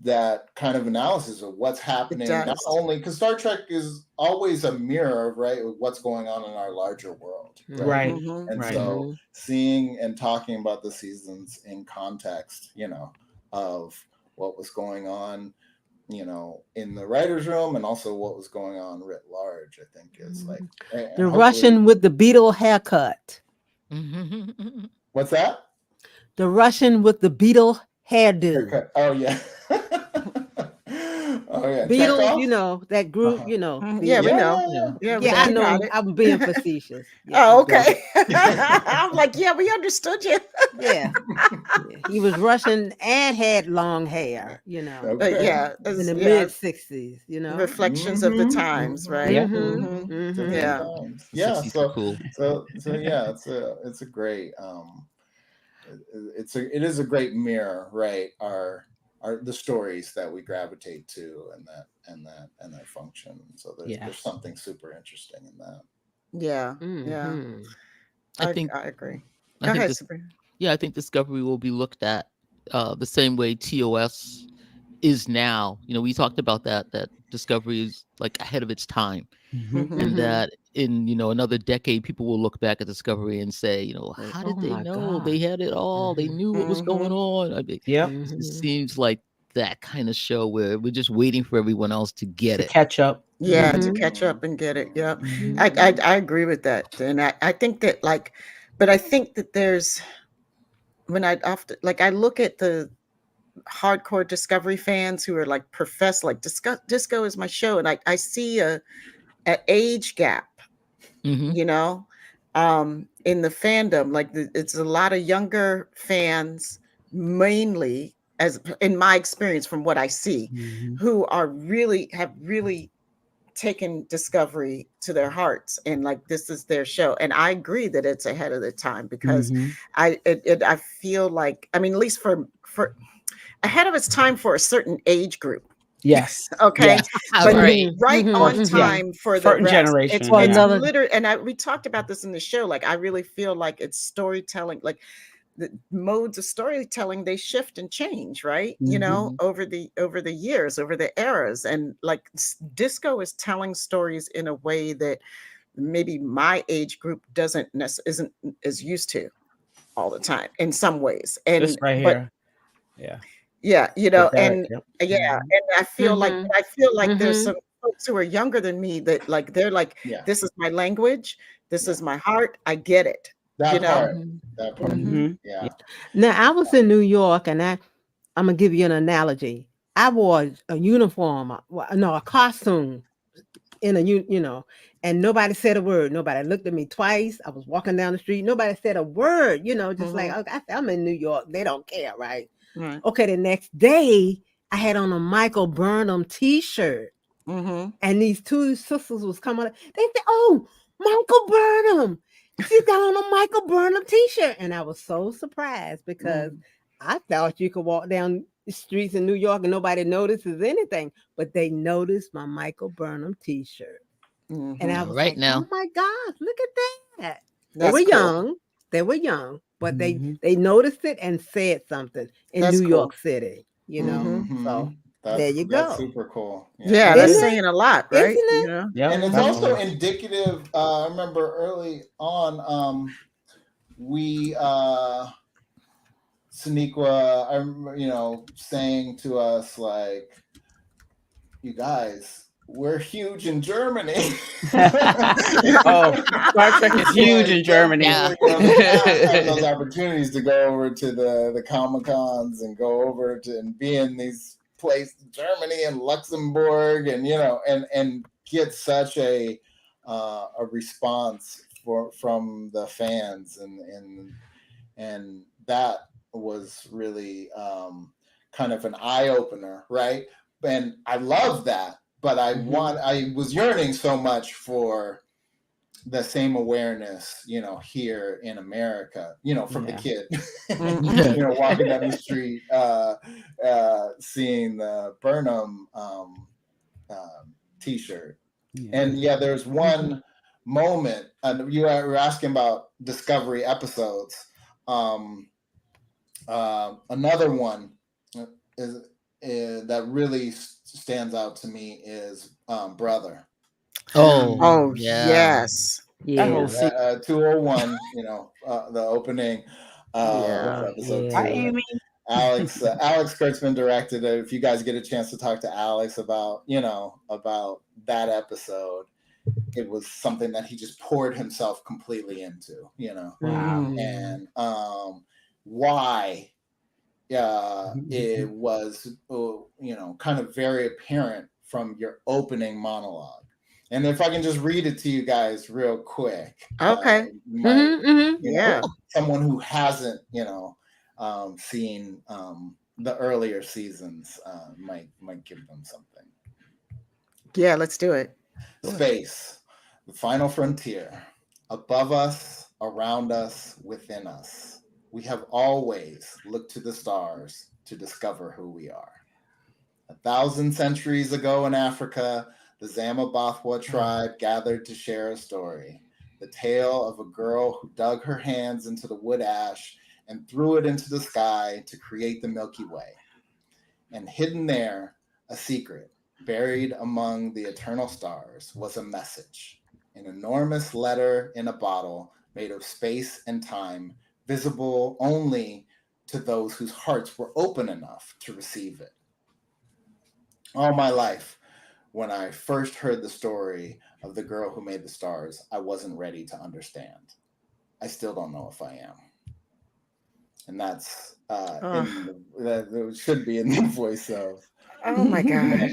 that kind of analysis of what's happening, not does. only because Star Trek is always a mirror, right, of what's going on in our larger world. Right. Mhm. And Right. so seeing and talking about the seasons in context, of what was going on, in the writer's room and also what was going on writ large, I think is like and The hopefully- Russian with the Beatle haircut. What's that? The Russian with the Beatle hairdo. Haircut. Oh yeah. Oh yeah. Beatles, Chekhov? that group, Mhm. Yeah, we know. Yeah, Yeah, I we know. got it. I'm being facetious. Yeah, Oh, okay. I'm like, yeah, we understood you. Yeah. He was Russian and had long hair, Okay. Yeah, in the yeah, mid 60s, reflections of the Mhm. times, right? Yeah. Mhm. Different Yeah. times. Yeah. 60s are So cool. so yeah, it's a great it is a great mirror, right? Our the stories that we gravitate to and that function. So there's something super interesting in that. Yeah. Yeah. Mhm. I think. I agree. I Go think ahead, this- Sabrina. Yeah, I think Discovery will be looked at the same way TOS is now. We talked about that Discovery is like ahead of its time, Mhm. and that in another decade, people will look back at Discovery and say, how did Oh they my know? God. They had it all. They knew what was going on. I mean, Yep. it Mhm. seems like that kind of show where we're just waiting for everyone else to get To it. catch up. Yeah, to Mhm. catch up and get it. Yep. Mhm. I agree with that. And I think that but I think that there's when I often I look at the hardcore Discovery fans who are like profess like disco is my show, and I see a age gap, you know, in the fandom. Like it's a lot of younger fans, mainly, as in my experience from what I see, who are have really taken Discovery to their hearts, and like this is their show. And I agree that it's ahead of the time, because I feel like, I mean, at least for ahead of its time for a certain age group. Yes. Okay. Yes. But Right. on time for the certain rest. generation. It's Yeah. literally, and we talked about this in the show. Like, I really feel like it's storytelling, like the modes of storytelling, they shift and change, right? You know, over the years, over the eras. And like disco is telling stories in a way that maybe my age group isn't as used to all the time in some ways. And This right here. Yeah. yeah, you know, Derek, and yep. yeah, and I feel like there's some folks who are younger than me that like they're like, this is my language, this is my heart, I get it. That you know? part. That part. Yeah. Now I was in New York, and I'm gonna give you an analogy. I wore a uniform, a costume in a you know, and nobody said a word. Nobody looked at me twice. I was walking down the street. Nobody said a word. You know, just like, okay, I'm in New York. They don't care, right? Right. Okay, the next day I had on a Michael Burnham T-shirt, and these two sisters was coming up. They said, "Oh, Michael Burnham! She got on a Michael Burnham T-shirt," and I was so surprised, because I thought you could walk down the streets in New York and nobody notices anything, but they noticed my Michael Burnham T-shirt, and I was Right like, now. "Oh my gosh, look at that!" That's they were cool. young. They were young, but they noticed it and said something in That's New cool. York City, you know. So there you That's go. super cool. Yeah, Isn't that's it? saying a lot, right? Isn't it? You know? Yeah. And it's also indicative. I remember early on, we Sonequa, I remember, saying to us like, "You guys, we're huge in Germany." Oh, Star Trek is huge in Germany. Yeah. Having those opportunities to go over to the Comic-Cons and go over to and be in these places, Germany and Luxembourg, and and get such a response from the fans, and that was really kind of an eye opener, right? And I love that, but I was yearning so much for the same awareness, here in America, from the kid, walking down the street, seeing the Burnham T-shirt. And there's one moment, and you were asking about Discovery episodes. Another one is that really stands out to me is Brother. Oh, yeah. yes. That whole scene. 201, the opening of episode 2. Amy. Alex Kurtzman directed it. If you guys get a chance to talk to Alex about that episode, it was something that he just poured himself completely into, Wow. and why it was, kind of very apparent from your opening monologue. And if I can just read it to you guys real quick. Okay. Yeah. Someone who hasn't, seen the earlier seasons might give them something. Yeah, let's do it. Space, the final frontier. Above us, around us, within us. We have always looked to the stars to discover who we are. 1,000 centuries ago in Africa, the Zamabathwa tribe gathered to share a story. The tale of a girl who dug her hands into the wood ash and threw it into the sky to create the Milky Way. And hidden there, a secret, buried among the eternal stars, was a message. An enormous letter in a bottle made of space and time, visible only to those whose hearts were open enough to receive it. All my life, when I first heard the story of the girl who made the stars, I wasn't ready to understand. I still don't know if I am. and that's that should be in the voice of Oh my gosh.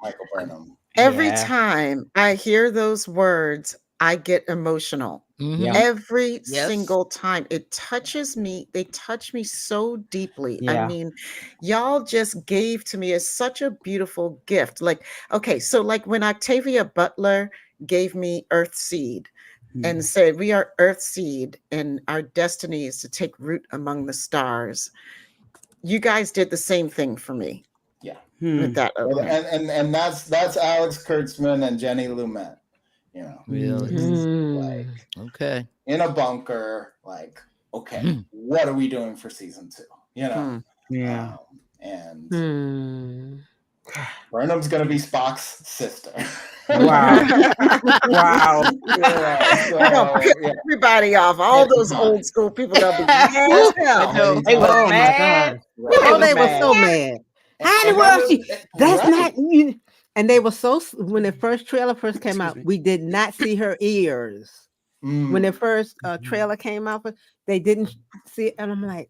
Michael Burnham. Every Yeah. time I hear those words, I get emotional. Yeah. Every Yes. single time. It touches me. They touch me so deeply. I Yeah. mean, y'all just gave to me as such a beautiful gift. Like, okay, so like when Octavia Butler gave me Earth Seed and said, we are Earth Seed and our destiny is to take root among the stars. You guys did the same thing for me. Yeah. With that opening. And that's Alex Kurtzman and Jenny Lumet. You know, Really? like Okay. in a bunker, like, okay, what are we doing for season 2? You know? Yeah. And Burnham's gonna be Spock's sister. Wow. Wow. Yeah, We're gonna piss yeah. everybody off. All those old school people gonna be mad as hell. They were Oh my mad. God. Oh, they were so mad. How in the world she? That's right. not you. And they were so when the first trailer first came out, we did not see her ears. When the first trailer came out, they didn't see it, and I'm like,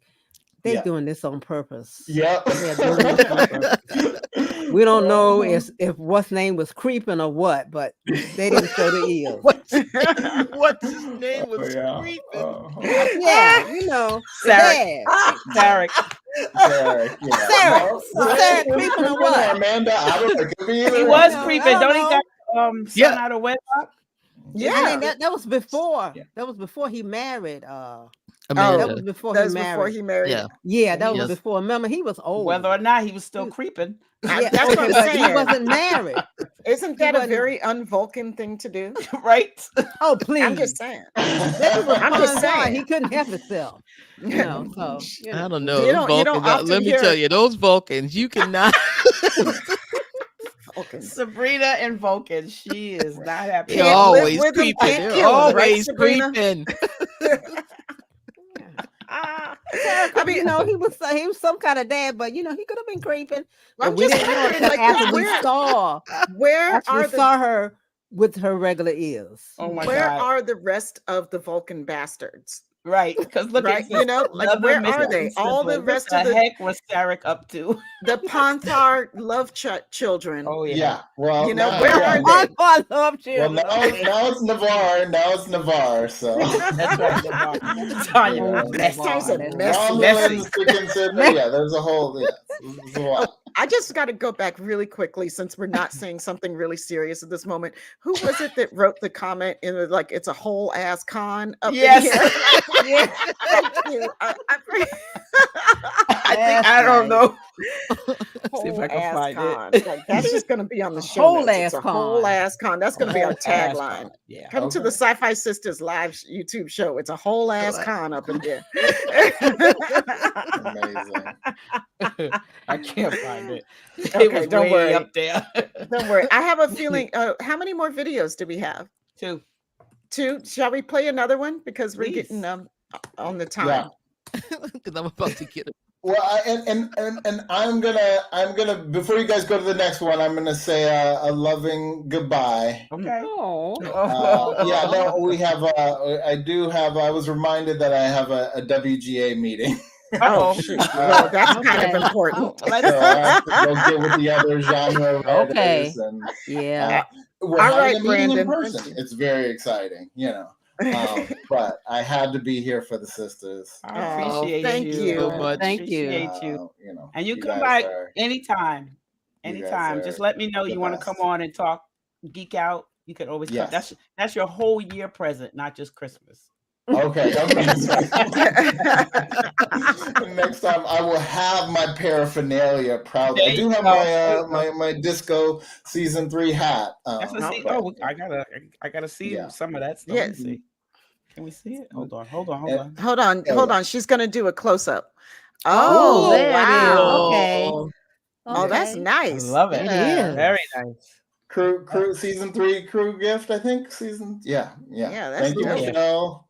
they doing this on purpose. Yep. They're doing this on purpose. We don't know if what's name was creeping or what, but they didn't show the ears. What's his name was creeping? Yeah, you know, Sarek. Sarek. Sarek, yeah. Sarek creeping or what? Amanda, I don't know. It could be either He one. was creeping. Don't he got son out of wedlock? Yeah, I mean, that was before. That was before he married. Amanda. That was before That he was married. before he married. Yeah. Yeah, that Yes. was before. Remember, he was old. Whether or not he was still creeping. Yeah, That's what I'm but he saying. wasn't married. Isn't that a wasn't- very un-Vulcan thing to do? Right? Oh, please. I'm just saying. That was I'm just fun. saying. He couldn't help himself. You know, so you know. I don't know. You Those don't Vulcans, often let me hear- tell you, those Vulcans, you cannot. Vulcans. Sabrina and Vulcan. She is not happy. They're Can't live always with 'em, creeping. can't They're kill 'em, right, always Sabrina? creeping. I mean, you know, he was some kind of dad, but you know, he could have been creeping. I'm But we just didn't know wondering, until like, after we where are saw her with her regular ears. Oh my where God. are the rest of the Vulcan bastards? Right, because look Right, at you know, like, where are they? All the rest of the heck was Sarek up to? the Ponthar love children. Oh yeah. Yeah. Well, You know, now- where yeah. are they? I love Well, children. now it's Navarre. Now it's Navarre. So. That's right. Tanya, Yeah. That sounds a Now messy. Llewellyn's to consider. Yeah, there's a whole. Yeah, there's a lot. I just got to go back really quickly since we're not saying something really serious at this moment. Who was it that wrote the comment in the, like, it's a whole ass con up Yes. in here? Yeah. Thank you. I think I don't know. See if whole I can ass find con. it. Like, that's just going to be on the show. Whole notes. It's ass a whole con. ass con. That's going to be our tagline. Yeah. Come to the SyFy Sistas live YouTube show. It's a whole ass con up in here. Amazing. I can't find it. It Okay, was don't way worry. up there. Don't worry. I have a feeling. How many more videos do we have? 2. 2. Shall we play another one because we're Please. getting on the time. Yeah. Because I'm about to get it. Well, and I'm gonna before you guys go to the next one, I'm gonna say a loving goodbye. Okay. Oh. Yeah, no, we have. I was reminded that I have a WGA meeting. Oh, shoot. Well, that's kind of important. So I have to go get with the other genre writers. Okay. And, Yeah. we're All having right, a meeting in Brandon. person. It's very exciting, you know. But I had to be here for the sisters. I appreciate thank you. you. So much. Thank you. Appreciate you. You know, And you come guys by are- anytime. you guys Anytime. Just are let me know the you want to best. come on and talk, geek out. You can always come. Yes. That's your whole year present, not just Christmas. Okay. Amazing. Next time I will have my paraphernalia proud. I do have my disco season 3 hat. That's a see. but- Oh, I gotta see Yeah. some of that stuff. Yes. Let me see. Can we see it? Hold on. Hold on. Oh, Hold yeah. on. She's going to do a close up. Oh, Oh, there wow. it is. Okay. Oh, that's Okay. I nice. love it. It is. Very nice. Crew season 3 crew gift, I think. Yeah. Yeah, that's Thank you, dope. Michelle.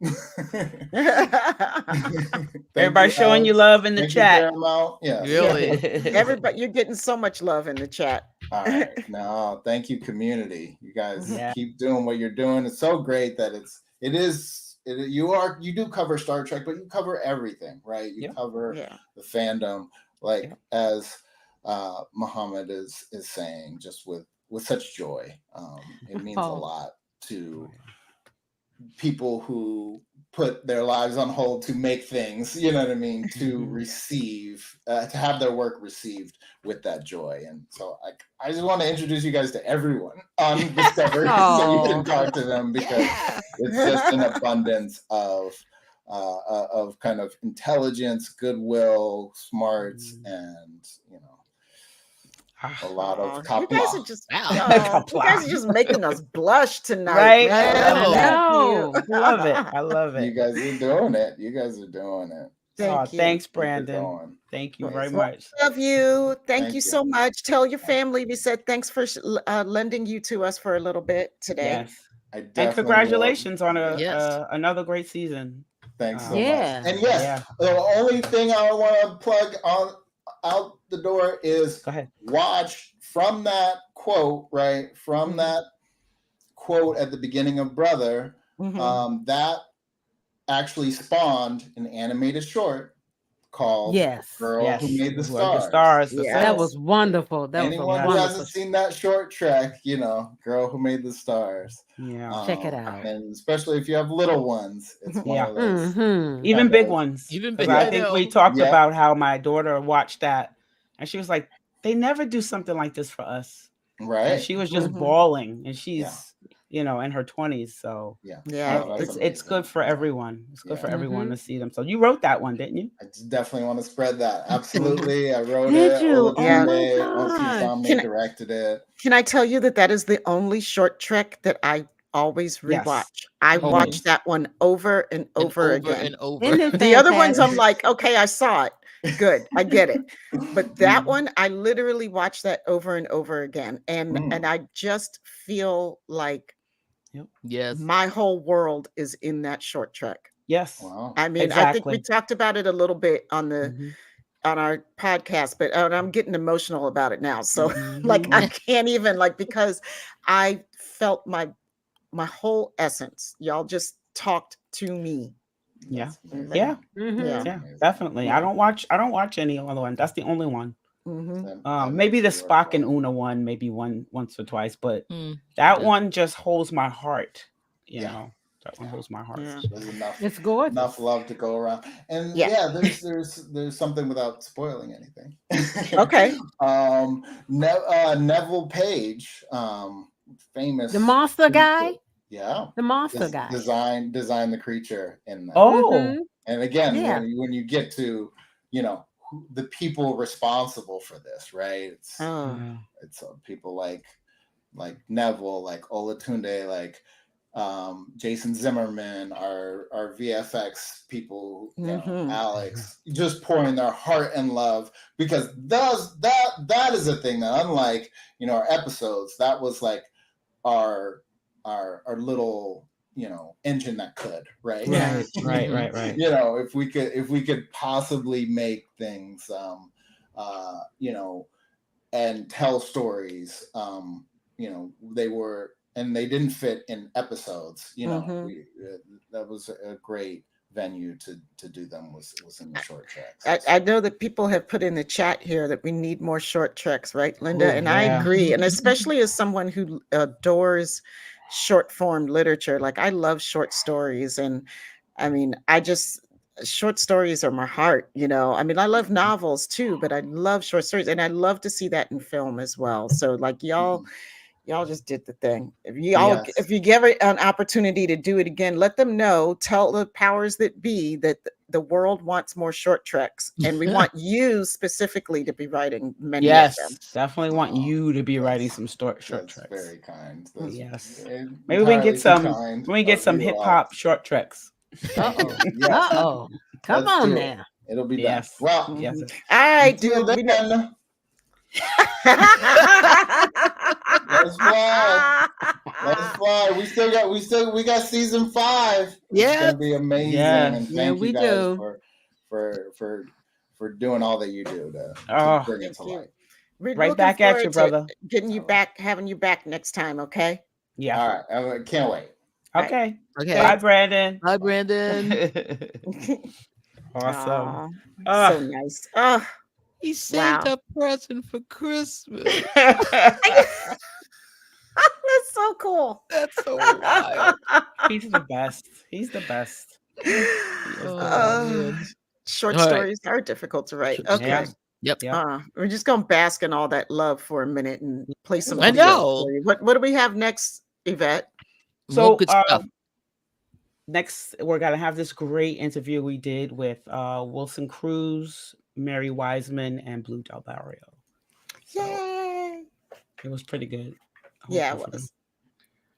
Everybody showing you love in the chat. Yeah. Really? Everybody, you're getting so much love in the chat. All right. No, thank you, community. You guys Yeah. keep doing what you're doing. It's so great that it is you do cover Star Trek, but you cover everything, right? You cover the fandom, like as Mohamed is saying, just with such joy. It means a lot to people who put their lives on hold to make things, you know what I mean, to receive, to have their work received with that joy. And so I just want to introduce you guys to everyone on Discovery so you can talk to them, because it's just an abundance of kind of intelligence, goodwill, smarts, and, you know, a lot of you guys are just Kapla. you guys are just making us blush tonight, Right? man. No. Love it. I love You it. guys are doing it. You guys are doing it. Thank you. Thanks, Keep it Brandon. going. Thank you very Well, much. love you. Thank Thank you you. so much. Tell your family we said thanks for lending you to us for a little bit today. Yes. I And definitely congratulations on Yes. another great season. Thanks so Yeah. much. And yes, the only thing I want to plug out the door is Go ahead. watch from that quote, right? From that quote at the beginning of Brother, that actually spawned an animated short called Girl Who Made the Stars. That was wonderful. That Anyone was a who wonderful. hasn't seen that short track, you know, Girl Who Made the Stars. Yeah. Check it out. And especially if you have little ones, it's one of those. Even big ones. Even 'Cause big. I think we talked about how my daughter watched that and she was like, they never do something like this for us. Right. And she was just bawling, and she's, you know, in her 20s. So it's good for everyone. It's good for everyone to see them. So you wrote that one, didn't you? I definitely want to spread that. Absolutely. I wrote Did it. you? Yeah. Oh my God. Directed it. Can I tell you that is the only short trek that I always rewatch? I watch that one over and over again. And over. Isn't it The other ones, I'm fantastic? like, okay, I saw it. Good, I get it. But that one, I literally watch that over and over again, and I just feel like my whole world is in that short trek. Yes. Wow. I mean, I think we talked about it a little bit on on our podcast, but I'm getting emotional about it now. So like I can't even, like, because I felt my whole essence. Y'all just talked to me. Yeah. Yeah. Yeah, definitely. I don't watch any other one. That's the only one. Maybe the Spock and Una one, maybe once or twice, but that one just holds my heart. You know, that one holds my heart. There's enough, It's gorgeous. enough love to go around. And there's something without spoiling anything. Okay. Neville Page, famous The monster guy? Yeah. The monster guy. Design the creature in that. Oh. And again, when you get to, you know, the people responsible for this, right? It's people like Neville, like Olatunde, like Jason Zimmerman, our VFX people, you know, Alex, just pouring their heart and love, because that is a thing that, unlike, you know, our episodes, that was like our little, you know, engine that could, right? Right. You know, if we could possibly make things, you know, and tell stories, you know, they didn't fit in episodes, you know, that was a great venue to do them, was in the short tracks. I know that people have put in the chat here that we need more short treks, right, Linda? And I agree. And especially as someone who adores short form literature, like I love short stories. And I mean, short stories are my heart, you know. I mean, I love novels too, but I love short stories, and I love to see that in film as well. So like y'all just did the thing. If you give it an opportunity to do it again, let them know, tell the powers that be that the world wants more short treks, and we want you specifically to be writing many of them. Definitely want you to be writing some short treks. Very kind. Yes. Maybe we can get some hip hop short treks. Uh-oh. Come on now. It'll be done. Well, All right, dude. Let's fly. Let's fly. We got season 5. Yeah. It's gonna be amazing. And thank you guys do. for doing all that you do to bring it to life. We're right looking back at you, forward to brother. having you back next time, okay? Yeah. All right. I can't wait. Okay. Okay. Bye, Brandon. Bye, Brandon. Awesome. Aw, so nice. Oh, He sent wow. a present for Christmas. That's so cool. That's so wild. He's the best. He's the best. Man. Short All right. stories are difficult to write. Okay. Yeah. Yep. We're just gonna bask in all that love for a minute and play some I videos know. for you. What do we have next, Yvette? So, More good stuff. Next, we're gonna have this great interview we did with Wilson Cruz, Mary Wiseman, and Blu del Barrio. Yay! It was pretty good. Yeah, it was.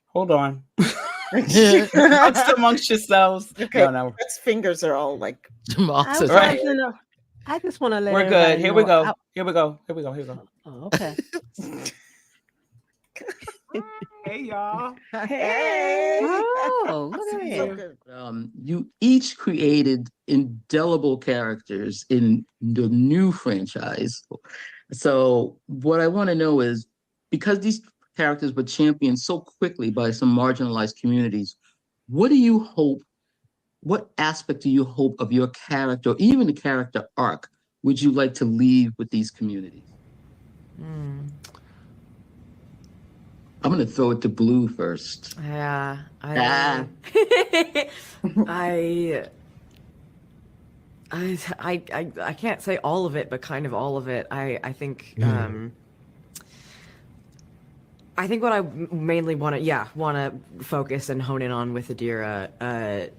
Hold on. Amongst yourselves. Okay, No. Brett's fingers are all like. I just want to let. We're good. everybody Here we know go. I- Here we go. Here we go. Here we go. Oh, okay. Hey, y'all. Hey! Oh, look at So it. good. You each created indelible characters in the new franchise. So what I want to know is, because these characters were championed so quickly by some marginalized communities, what aspect do you hope of your character, or even the character arc, would you like to leave with these communities? I'm going to throw it to Blu first. Yeah, Ah. I can't say all of it, but kind of all of it. I think I think what I mainly want to focus and hone in on with Adira,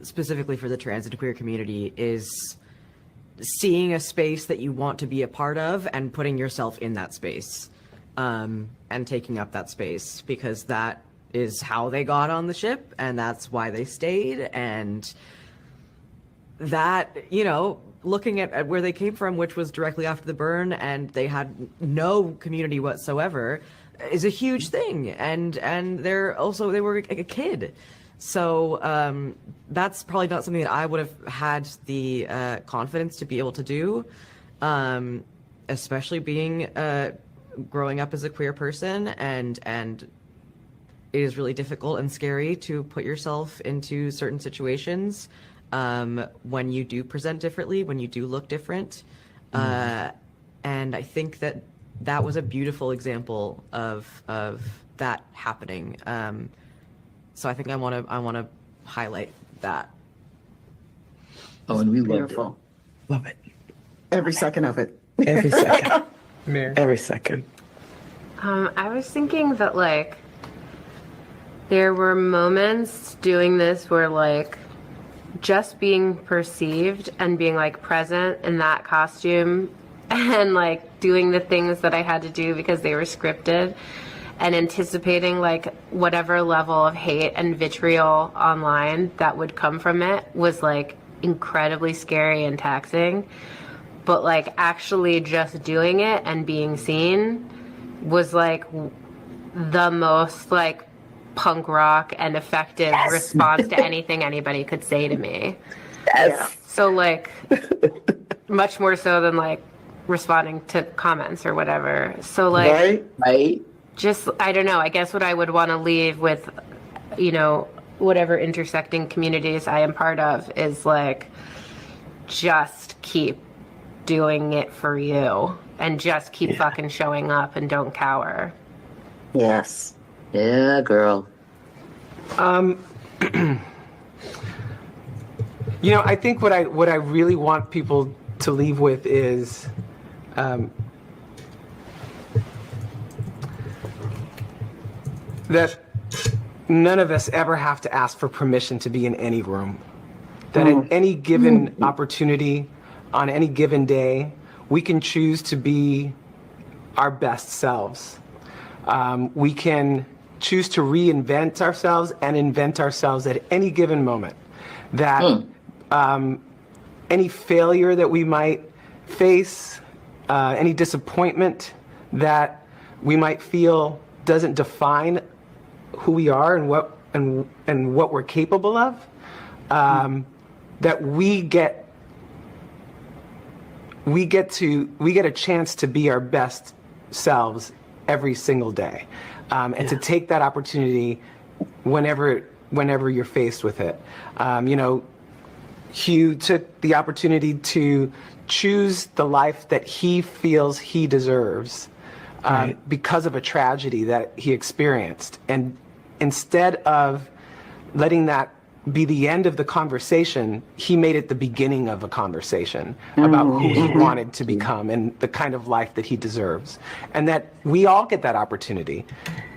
specifically for the trans and queer community, is seeing a space that you want to be a part of and putting yourself in that space, and taking up that space, because that is how they got on the ship and that's why they stayed. And that, looking at where they came from, which was directly after the burn, and they had no community whatsoever, is a huge thing. And they were a kid. So that's probably not something that I would have had the confidence to be able to do, especially being growing up as a queer person, and it is really difficult and scary to put yourself into certain situations when you do present differently, when you do look different. And I think that was a beautiful example of that happening. So I think I want to highlight that. Oh, and we loved it. Beautiful. Love it. Every second of it. Every second. Every second. I was thinking that there were moments doing this where just being perceived and being present in that costume and doing the things that I had to do because they were scripted, and anticipating whatever level of hate and vitriol online that would come from it was incredibly scary and taxing. But actually just doing it and being seen was the most punk rock and effective response to anything anybody could say to me. Yes. So much more so than responding to comments or whatever. So Right. just, I don't know, I guess what I would want to leave with, whatever intersecting communities I am part of is just keep doing it for you and just keep fucking showing up and don't cower. Yes. Yeah, girl. I think what I really want people to leave with is that none of us ever have to ask for permission to be in any room. That at any given opportunity, on any given day, we can choose to be our best selves. We can choose to reinvent ourselves and invent ourselves at any given moment. That any failure that we might face, any disappointment that we might feel doesn't define who we are and what we're capable of. That we get a chance to be our best selves every single day, and to take that opportunity whenever you're faced with it. Hugh took the opportunity to choose the life that he feels he deserves because of a tragedy that he experienced. And instead of letting that be the end of the conversation, he made it the beginning of a conversation about who he wanted to become and the kind of life that he deserves. And that we all get that opportunity.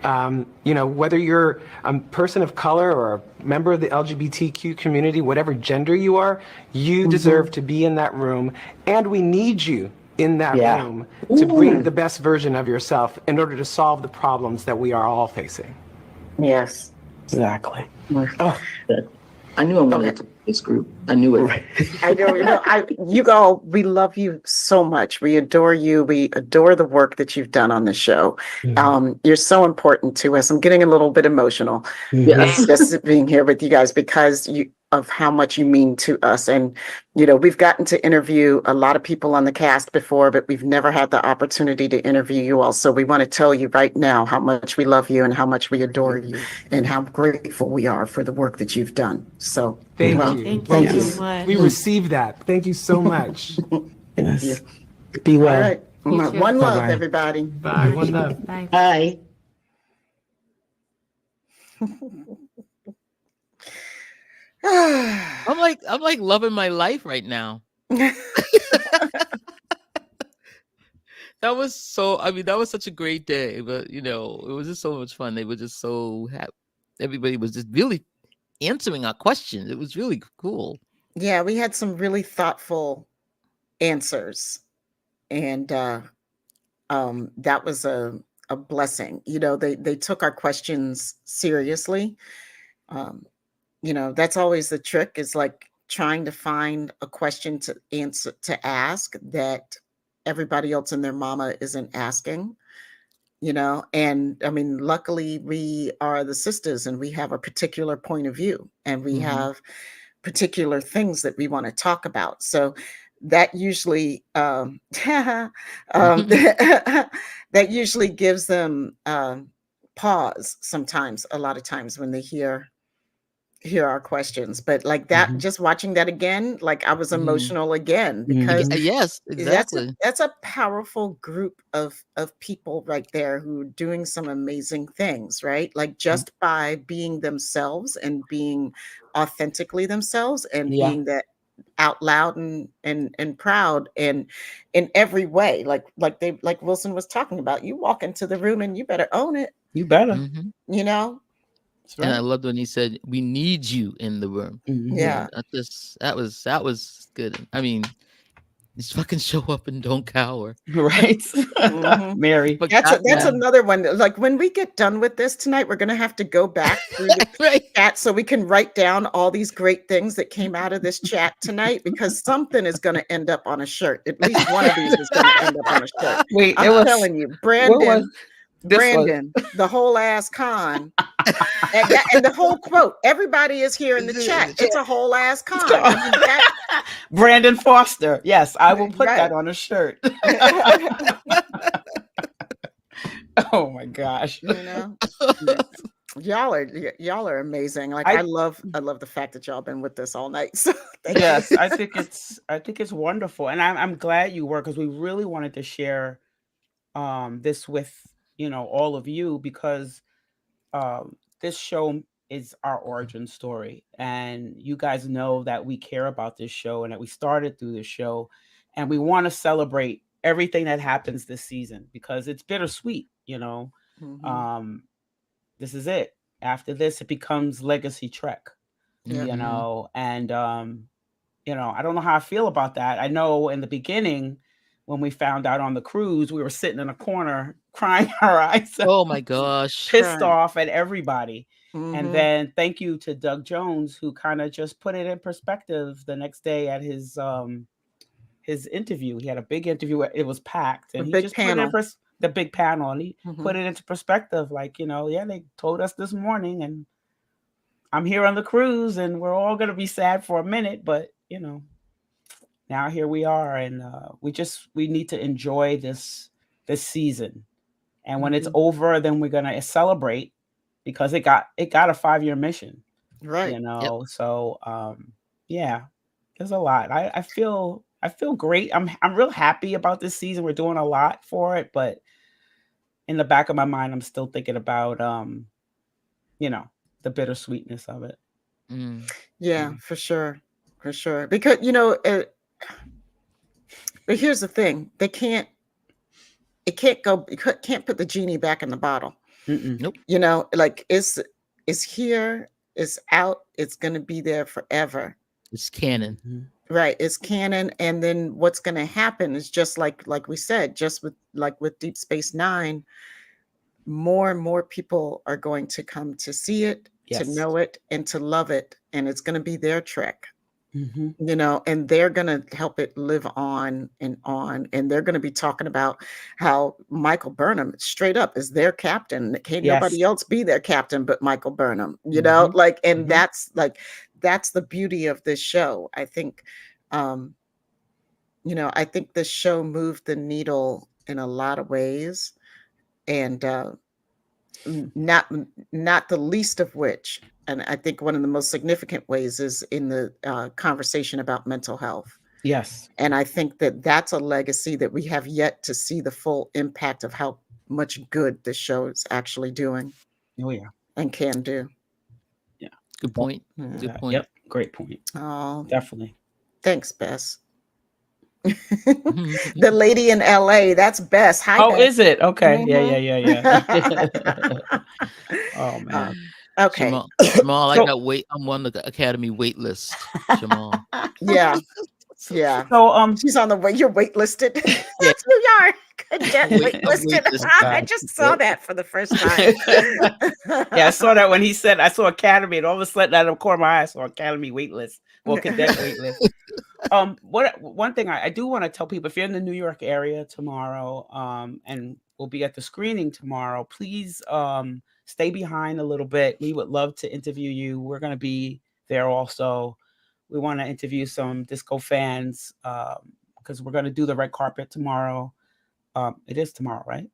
Whether you're a person of color or a member of the LGBTQ community, whatever gender you are, you deserve to be in that room. And we need you in that room to bring the best version of yourself in order to solve the problems that we are all facing. Yes. Exactly. Oh. I knew I wanted to this group. I knew it. I know, you all, we love you so much. We adore you. We adore the work that you've done on the show. You're so important to us. I'm getting a little bit emotional just being here with you guys because of how much you mean to us. And, we've gotten to interview a lot of people on the cast before, but we've never had the opportunity to interview you all. So we want to tell you right now how much we love you and how much we adore you and how grateful we are for the work that you've done. So Thank you. Thank you so much. We received that. Thank you so much. Yes. Be well. All right. One love, Bye-bye. everybody. Bye. One love. Bye. Bye. I'm like loving my life right now. That was such a great day, but it was just so much fun. They were just so happy. Everybody was just really answering our questions. It was really cool. Yeah, we had some really thoughtful answers. And that was a blessing. They took our questions seriously. That's always the trick, is like trying to find a question to ask that everybody else and their mama isn't asking, and I mean, luckily we are the sisters and we have a particular point of view and we have particular things that we want to talk about. So that usually, that usually gives them pause sometimes, a lot of times when they hear our questions. But like that, just watching that again, like I was emotional again, because Yes, exactly. that's a powerful group of people right there who are doing some amazing things, right? Like just by being themselves and being authentically themselves and being that out loud and proud and in every way, like Wilson was talking about. You walk into the room and you better own it. You better. And I loved when he said, "We need you in the room." Yeah. That was good. I mean, just fucking show up and don't cower. Right. Mary. But That's another one. Like when we get done with this tonight, we're gonna have to go back through the chat so we can write down all these great things that came out of this chat tonight, because something is gonna end up on a shirt. At least one of these is gonna end up on a shirt. Wait, I'm telling you, Brandon, the whole ass con. And the whole quote, everybody is here in the chat. It's a whole ass con. I mean, Brandon Foster. Yes, I will put that on a shirt. Oh my gosh. Y'all are amazing. Like I love the fact that y'all been with us all night. So yes, I think it's wonderful. And I'm glad you were, because we really wanted to share this with all of you, because this show is our origin story, and you guys know that we care about this show and that we started through this show, and we want to celebrate everything that happens this season, because it's bittersweet. This is it. After this, it becomes Legacy Trek. And I don't know how I feel about that. I know in the beginning, when we found out on the cruise, we were sitting in a corner crying our eyes out. Oh my gosh. Pissed off at everybody. And then thank you to Doug Jones, who kind of just put it in perspective the next day at his interview. He had a big interview. It was packed. And he just put it in the big panel. And he put it into perspective. Like, they told us this morning, and I'm here on the cruise, and we're all going to be sad for a minute, but, now here we are, and we need to enjoy this season. And when it's over, then we're gonna celebrate, because it got a 5-year mission, Right. you know. So yeah, there's a lot. I feel great. I'm real happy about this season. We're doing a lot for it, but in the back of my mind, I'm still thinking about you know, the bittersweetness of it. Yeah, for sure. For sure. Because, you know, but here's the thing. It can't put the genie back in the bottle. Nope. You know, like it's here, it's out, it's going to be there forever. It's canon. Right. It's canon. And then what's going to happen is just like we said, just with Deep Space Nine, more and more people are going to come to see it, to know it, and to love it. And it's going to be their Trek. You know, and they're going to help it live on. And they're going to be talking about how Michael Burnham straight up is their captain. Can't nobody else be their captain but Michael Burnham, you know, like, and that's the beauty of this show. I think, you know, I think this show moved the needle in a lot of ways, and not the least of which, and I think one of the most significant ways, is in the conversation about mental health. Yes. And I think that that's a legacy that we have yet to see the full impact of how much good this show is actually doing. Oh yeah. And can do. Yeah. Good point. Good point. Yep. Great point. Oh, definitely. Thanks, Bess. The lady in LA, that's Bess. Hi, Oh, Bess. is it? Okay. Yeah. Oh man. Okay. Jamal, So- I'm on the Academy wait list. Jamal. Yeah. Yeah. So she's on the way. You're waitlisted. Yes, you are. Cadet waitlisted. I just saw that for the first time. Yeah, I saw that when he said I saw Academy, and all of a sudden out of the corner of my eye, I saw Academy waitlist. Well, cadet waitlist. One thing I do want to tell people, if you're in the New York area tomorrow, and we'll be at the screening tomorrow, please stay behind a little bit. We would love to interview you. We're going to be there also. We want to interview some disco fans because we're going to do the red carpet tomorrow. It is tomorrow, right?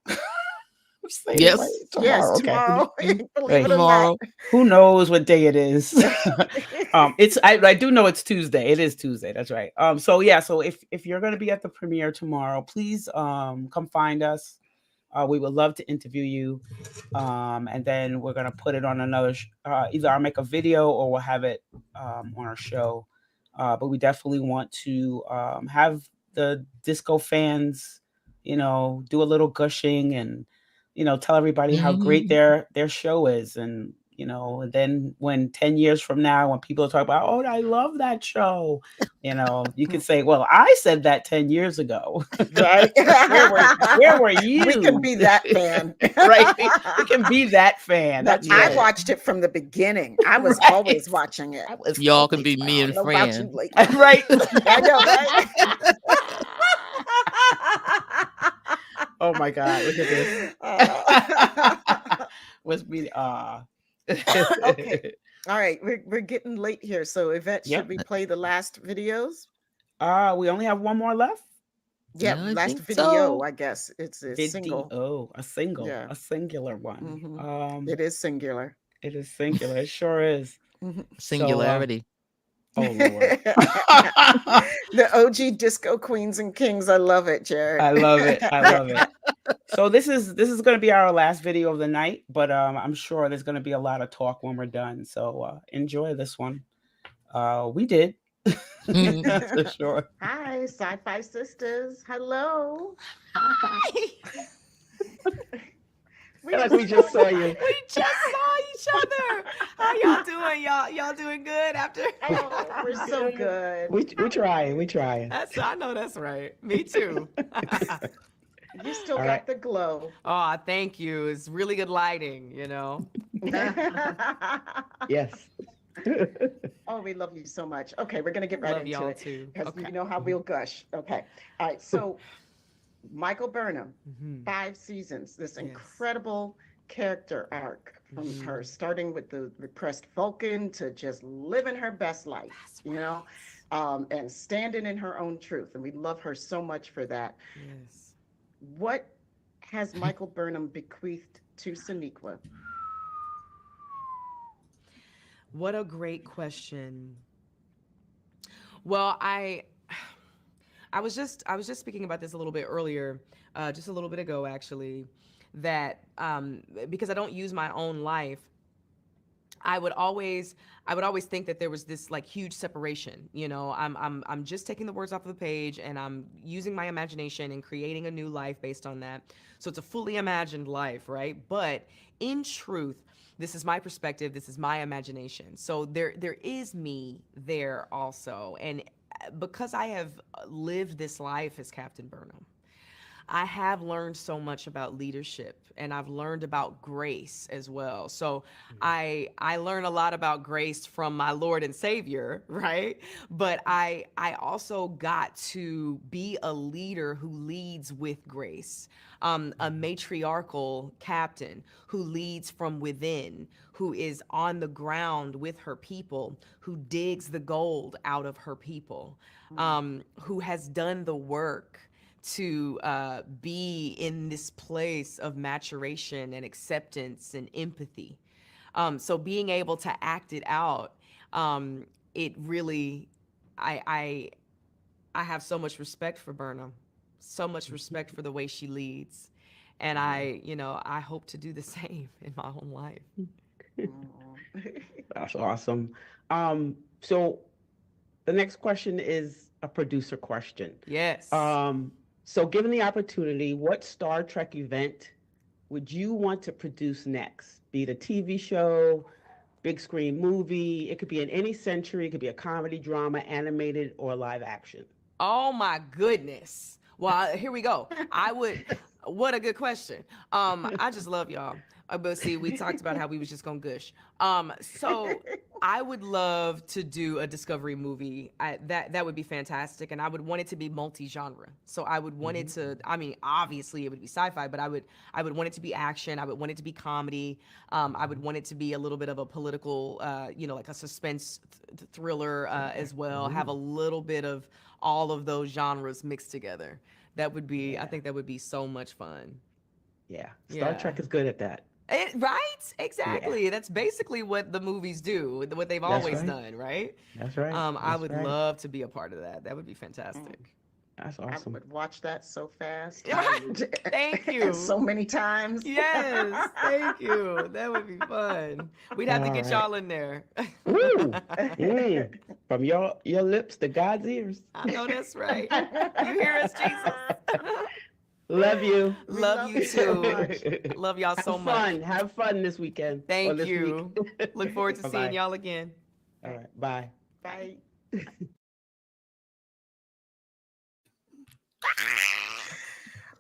Yes. Right? Yes, Okay. tomorrow. Believe Right. it or not. Who knows what day it is? I do know it's Tuesday. It is Tuesday. That's right. So yeah. So if you're going to be at the premiere tomorrow, please come find us. We would love to interview you, and then we're gonna put it on another. Either I'll make a video or we'll have it on our show. But we definitely want to have the disco fans, you know, do a little gushing and, you know, tell everybody how great their show is, and you know, and then when 10 years from now, when people talk about, oh, I love that show, you know, you can say, well, I said that 10 years ago. Right? where were you? We can be that fan. Right? We can be that fan. That's I right. watched it from the beginning. I was Right. always watching it. Y'all can be me and I don't know about Fran. you, Blake. Right. I know, right? Oh my God, look at this. What's me? Okay. All right, we're getting late here. So Yvette, Yep. should we play the last videos? We only have one more left. Yeah, I last think video, so. I guess. It's a single. Oh, a single, Yeah. a singular one. It is singular. It is singular. It sure is. Singularity. Oh Lord. The OG disco queens and kings. I love it, Jared. I love it. I love it. So this is going to be our last video of the night, but I'm sure there's going to be a lot of talk when we're done. So enjoy this one. We did. That's for sure. Hi, SyFy Sistas. Hello. We just saw you. We just saw each other. How y'all doing? Y'all doing good after? Oh, we're so good. We trying. We trying. I know that's right. Me too. You still All got right. the glow. Oh, thank you. It's really good lighting, you know. Yes. Oh, we love you so much. Okay, we're gonna get right Love into y'all it. too. 'Cause Okay. you know how we'll gush. Okay. All right. So Michael Burnham, 5 seasons, this incredible character arc from her, starting with the repressed Vulcan to just living her best life, you know, and standing in her own truth. And we love her so much for that. Yes. What has Michael Burnham bequeathed to Sonequa? What a great question. Well, I was just speaking about this a little bit earlier, just a little bit ago actually, that because I don't use my own life, I would always think that there was this like huge separation. You know, I'm just taking the words off of the page and I'm using my imagination and creating a new life based on that. So it's a fully imagined life, right? But in truth, this is my perspective, this is my imagination. So there is me there also. And because I have lived this life as Captain Burnham, I have learned so much about leadership, and I've learned about grace as well. So I learn a lot about grace from my Lord and Savior, right? But I also got to be a leader who leads with grace, a matriarchal captain who leads from within, who is on the ground with her people, who digs the gold out of her people, who has done the work to be in this place of maturation and acceptance and empathy. So being able to act it out, it really, I have so much respect for Burnham, so much respect for the way she leads. And I hope to do the same in my own life. That's awesome. So the next question is a producer question. Yes. So given the opportunity, what Star Trek event would you want to produce next? Be it a TV show, big screen movie, it could be in any century, it could be a comedy, drama, animated, or live action. Oh my goodness. Well, here we go. What a good question. I just love y'all. But see, we talked about how we was just gonna gush. So I would love to do a Discovery movie. That would be fantastic, and I would want it to be multi-genre. So I would want it to. I mean, obviously it would be sci-fi, but I would want it to be action. I would want it to be comedy. I would want it to be a little bit of a political, like a suspense thriller as well. Have a little bit of all of those genres mixed together. That would be. I think that would be so much fun. Yeah, Star Trek is good at that. Right? Exactly. Yeah. That's basically what the movies do, what they've always done, right? That's right. I would love to be a part of that. That would be fantastic. That's awesome. I would watch that so fast. Thank you. So many times. Yes, thank you. That would be fun. We'd have to get y'all in there. Ooh. From your lips to God's ears. I know that's right. You hear us, Jesus. Love you. Love you too. Love y'all so much. Have fun this weekend. Thank you. Look forward to seeing y'all again. All right. Bye. Bye.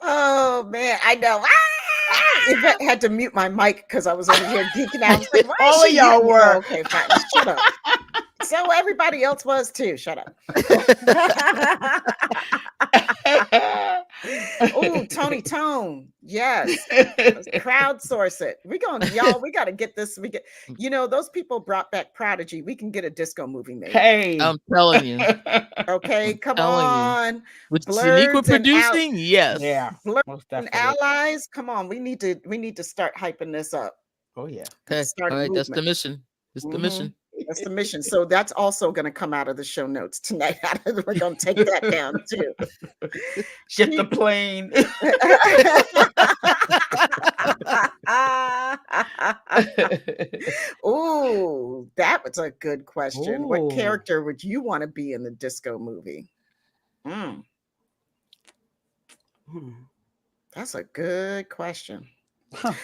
Oh man, I know. Yvette had to mute my mic because I was over here geeking out. Like, all of y'all were. Okay, fine. Shut up. So everybody else was too. Shut up. Oh, Tony Tone. Yes. Crowdsource it. We got to get this. Those people brought back Prodigy. We can get a disco movie made. Hey. I'm telling you. Okay, come on. With Sonequa producing? Yes. Yeah. Most definitely. And allies, come on. We need to start hyping this up. Oh yeah. Okay. All right, that's the mission. It's the mission. That's the mission. So that's also going to come out of the show notes tonight. We're going to take that down too. Get the plane. Oh, that was a good question. Ooh. What character would you want to be in the disco movie? That's a good question.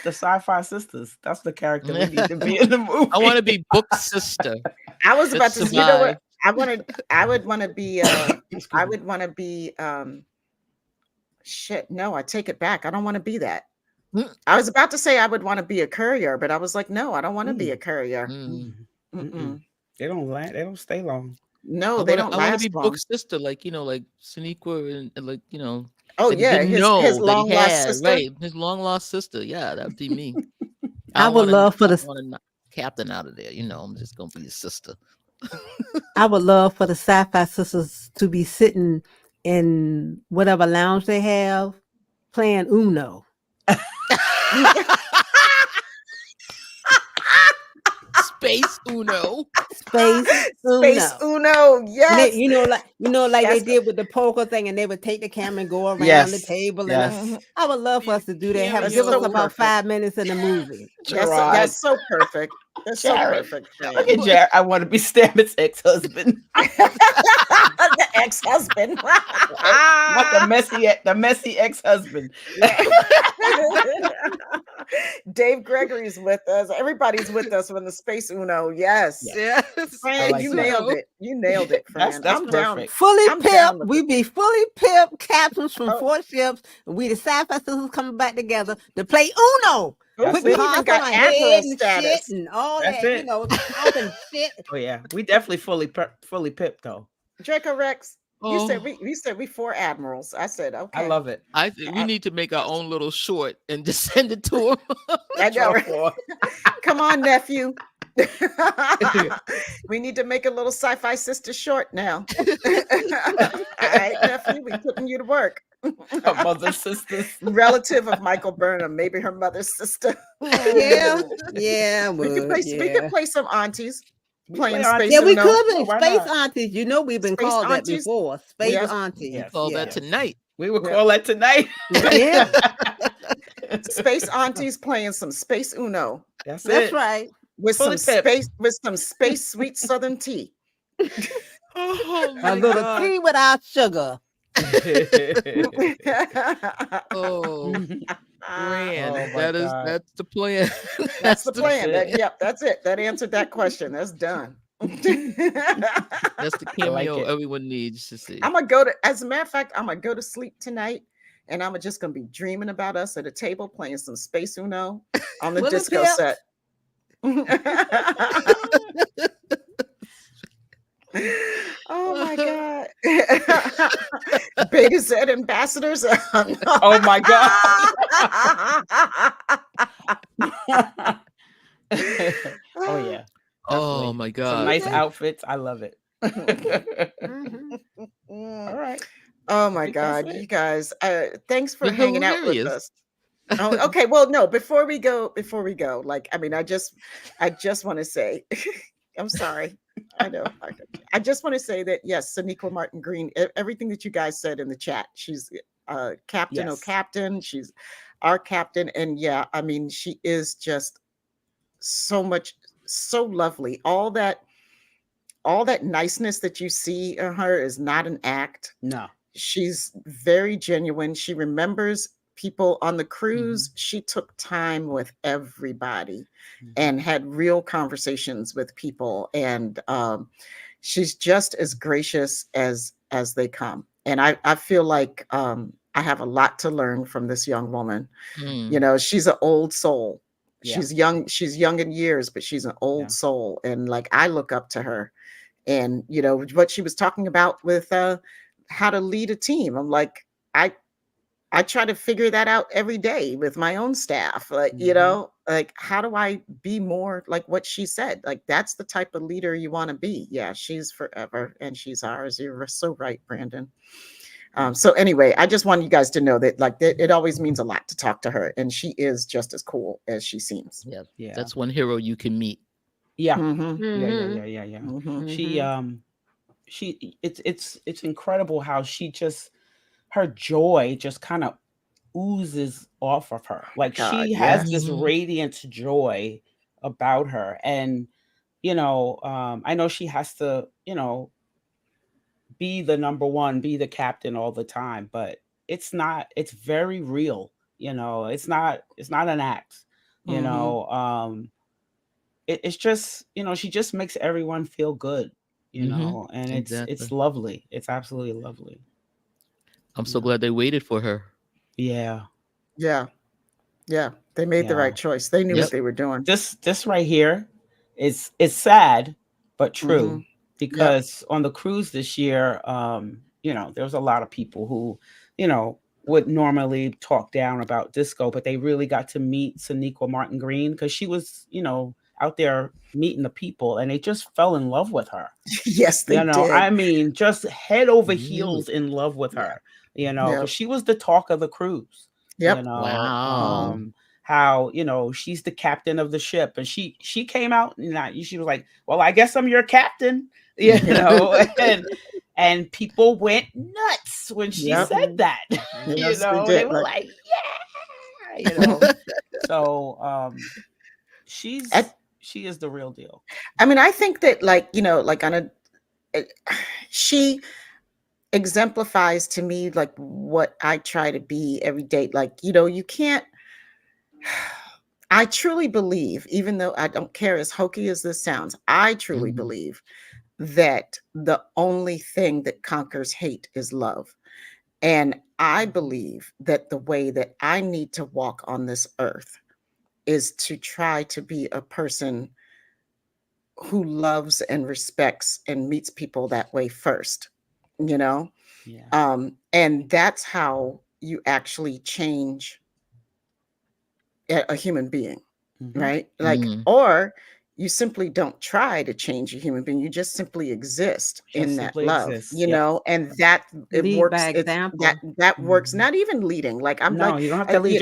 The SyFy Sistas. That's the character we need to be in the movie. I want to be Book Sister. I was about to say, you know what? I would want to be shit. No, I take it back. I don't want to be that. I was about to say I would want to be a courier, but I was like, no, I don't want to be a courier. They don't stay long. No, they don't last long. I want to be Book Sister, like Sonequa and like Oh yeah, his long lost sister. Right, his long lost sister. Yeah, that'd be me. I would love for the captain out of there. I'm just gonna be his sister. I would love for the SyFy Sistas to be sitting in whatever lounge they have, playing Uno. Space Uno. Space Space Uno. Uno, And yes. they, like they Yes. did with the poker thing, and they would take the camera and go around the Yes. table. Yes. And I would love for us to do that. That's Give us so about perfect. 5 minutes in the movie. That's so perfect. That's so Jared. perfect. Look Fran. at Jared. I want to be Stammett's ex-husband. The ex-husband. Not the messy ex-husband. Dave Gregory's with us. Everybody's with us from the Space Uno. Yes. Yes. Fran, like you that. nailed it. You nailed it, Fran. That's I'm down. perfect. Fully I'm down pimped. with We be fully pimped captains from Oh. 4 ships. And we the SyFy Sistas coming back together to play Uno. That's Put we it. even cards got on our admiral head and shit status. and all That's that, it. talking shit. Oh yeah, we definitely fully pipped though. Draco Rex, you Oh. said we 4 admirals. I said okay. I love it. I think we need to make our own little short and just send it to him. I know, right? Draw Come on, nephew. We need to make a little SyFy Sister short now. All right, nephew, we putting you to work. Her mother's sisters. Relative of Michael Burnham, maybe her mother's sister. Yeah, yeah, we could play some aunties playing play Space Yeah, we Uno. could be why space not? aunties. We've been Space called that aunties? before. Space Yes. aunties. Yes. Call that Yeah. tonight. We would call that tonight. Yeah, Space aunties playing some Space Uno That's that's it. right. with Fully some pipped. space sweet Southern tea. Oh A my little God. tea without sugar. Oh, Brand. Oh my God. That's the plan. That's the plan. it. Yep, that's it. That answered that question. That's done. That's the I like cameo it. everyone needs to see. I'm gonna go to. As a matter of fact, I'm gonna go to sleep tonight, and I'm just gonna be dreaming about us at a table playing some Space Uno on the Fully disco pipped. set. Oh my God. Beta Z ambassadors. Oh my God. Oh yeah. Oh Definitely. my Some God. nice outfits. I love it. Mhm. All right. Oh my think that's God, it. you guys, thanks for You're hanging out with hilarious. us. Oh, okay. Well, no, before we go, like, I mean, I just want to say, I'm sorry. I know. I just want to say that, yes, Sonequa Martin-Green, everything that you guys said in the chat, she's captain, Yes. captain, she's our captain. And yeah, I mean, she is just so lovely. All that niceness that you see in her is not an act. No. She's very genuine. She remembers people on the cruise. She took time with everybody and had real conversations with people. And she's just as gracious as they come. And I feel like I have a lot to learn from this young woman. Mm. You know, she's an old soul. Yeah. She's young in years, but she's an old Yeah. soul. And like, I look up to her. And you know what she was talking about with how to lead a team. I'm like, I try to figure that out every day with my own staff. Like, you know, like, how do I be more like what she said? Like, that's the type of leader you want to be. Yeah, she's forever and she's ours. You're so right, Brandon. So anyway, I just want you guys to know that like it always means a lot to talk to her, and she is just as cool as she seems. Yeah. Yeah. That's one hero you can meet. Yeah. Mhm. Yeah. Mhm. It's incredible how her joy just kind of oozes off of her. Like God, she has yes. this radiant joy about her. And, you know, I know she has to, you know, be the number one, be the captain all the time, but it's very real. You know, it's not an act, you Mhm. know, it's just, you know, she just makes everyone feel good, you know, and it's Exactly. lovely. It's absolutely lovely. I'm so glad they waited for her. Yeah. Yeah. Yeah. They made the Yeah. right choice. They knew Yep. what they were doing. This right here is sad but true, Mhm. because on the cruise this year, you know, there was a lot of people who, you know, would normally talk down about disco, but they really got to meet Sonequa Martin-Green because she was, you know, out there meeting the people, and they just fell in love with her. Yes, they You know, did. I mean, just head over heels in love with her, you know, Yep. because she was the talk of the cruise. Yep. You know, Wow. how, she's the captain of the ship, and she came out and she was like, well, I guess I'm your captain, and people went nuts when she said that. Yes, They were like, so she is the real deal. I mean, I think that she exemplifies to me like what I try to be every day. Like, you can't, I truly believe, even though I don't care as hokey as this sounds, I truly believe that the only thing that conquers hate is love. And I believe that the way that I need to walk on this earth is to try to be a person who loves and respects and meets people that way first, and that's how you actually change a human being, right? Like, or you simply don't try to change a human being. You just simply exist in that love, and that it Lead works. by example. That works. Not even leading. Like I'm No, like, you don't have to lead.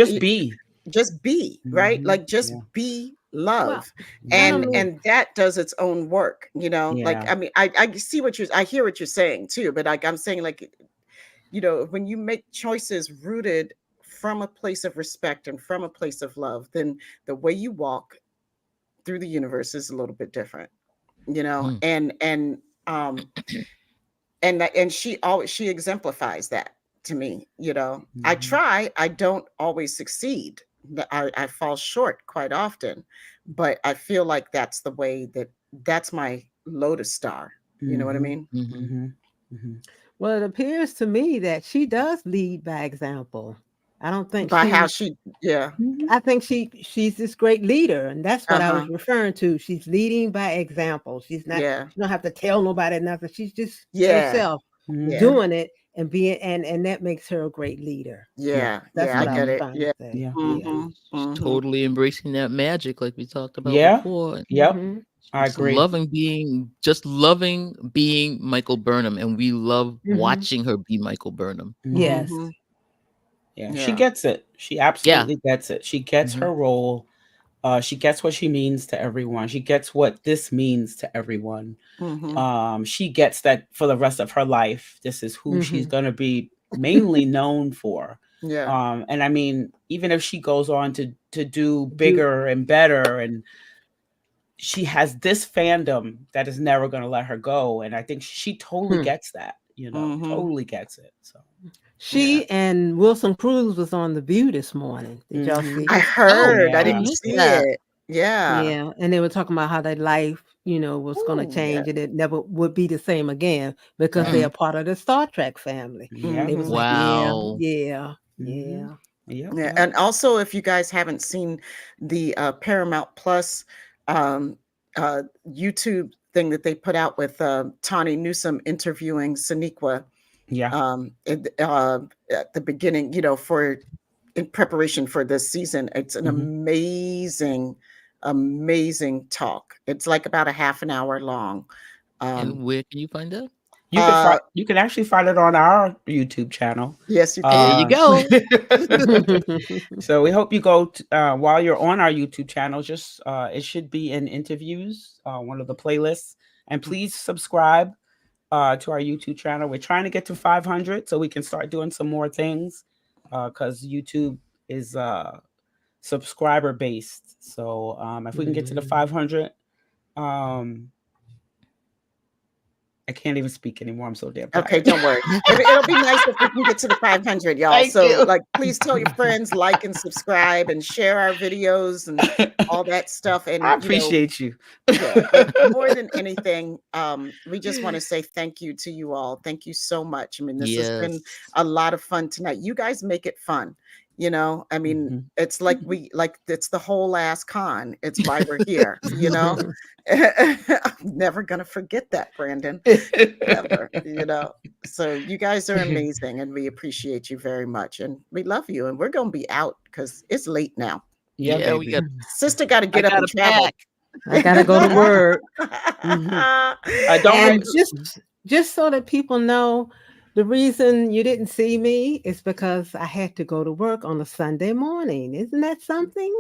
Just be, right? Like just be love. And that does its own work, like, I mean, I see I hear what you're saying too, but like, I'm saying like, when you make choices rooted from a place of respect and from a place of love, then the way you walk through the universe is a little bit different, and she exemplifies that to me, I don't always succeed. I fall short quite often, but I feel like that's the way that's my Lotus star. You know what I mean? Well, it appears to me that she does lead by example. I don't think By how she, I think she's this great leader, and that's what I was referring to. She's leading by example. She's not. She don't have to tell nobody nothing. She's just herself doing it and being, and that makes her a great leader. That's what I I get was it. trying to say. She's totally embracing that magic, like we talked about before. I agree. Loving being Michael Burnham, and we love watching her be Michael Burnham. Yes. Yeah, she gets it. She absolutely gets it. She gets her role. She gets what she means to everyone. She gets what this means to everyone. She gets that for the rest of her life. This is who she's going to be mainly known for. And I mean, even if she goes on to do bigger and better, and she has this fandom that is never going to let her go. And I think she totally gets that, totally gets it. So. She and Wilson Cruz was on The View this morning. Did y'all see? I heard. I didn't see it. Yeah. And they were talking about how their life, was going to change and it never would be the same again because they are part of the Star Trek family. They was like, And also, if you guys haven't seen the Paramount Plus YouTube thing that they put out with Tawny Newsome interviewing Sonequa. At the beginning, in preparation for this season, it's an amazing talk. It's like about a half an hour long. And where can you find that? You can actually find it on our YouTube channel. Yes, you can. There you go. So we hope you go while you're on our YouTube channel. Just it should be in interviews, one of the playlists, and please subscribe to our YouTube channel. We're trying to get to 500 so we can start doing some more things because YouTube is subscriber based. So if we can get to the 500, I can't even speak anymore. I'm so damn tired. Okay, don't worry. It'll be nice if we can get to the 500, y'all. Like, please tell your friends, like and subscribe, and share our videos and all that stuff. And I appreciate you. More than anything, we just want to say thank you to you all. Thank you so much. I mean, this has been a lot of fun tonight. You guys make it fun. I mean, it's like it's the whole ass con. It's why we're here, I'm never going to forget that, Brandon. Never, So you guys are amazing and we appreciate you very much. And we love you. And we're going to be out because it's late now. Sister got to get up and travel. I got to go to work. Don't and just so that people know, The reason you didn't see me is because I had to go to work on a Sunday morning. Isn't that something?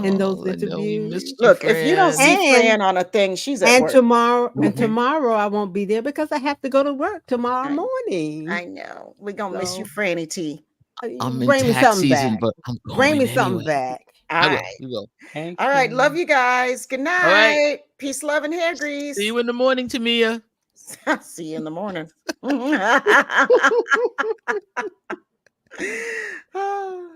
In those interviews. Look, if you don't see And- Fran on a thing, she's at And work. tomorrow I won't be there because I have to go to work tomorrow morning. I know. We're gonna miss you, Franny T. I'm in Bring me tax something season, back. but I'm Bring going me something anyway. back. All I will. right. We will. All right. Love you guys. Good night. right. Peace, love, and hair grease. See you in the morning, Tamia. See you in the morning. Oh.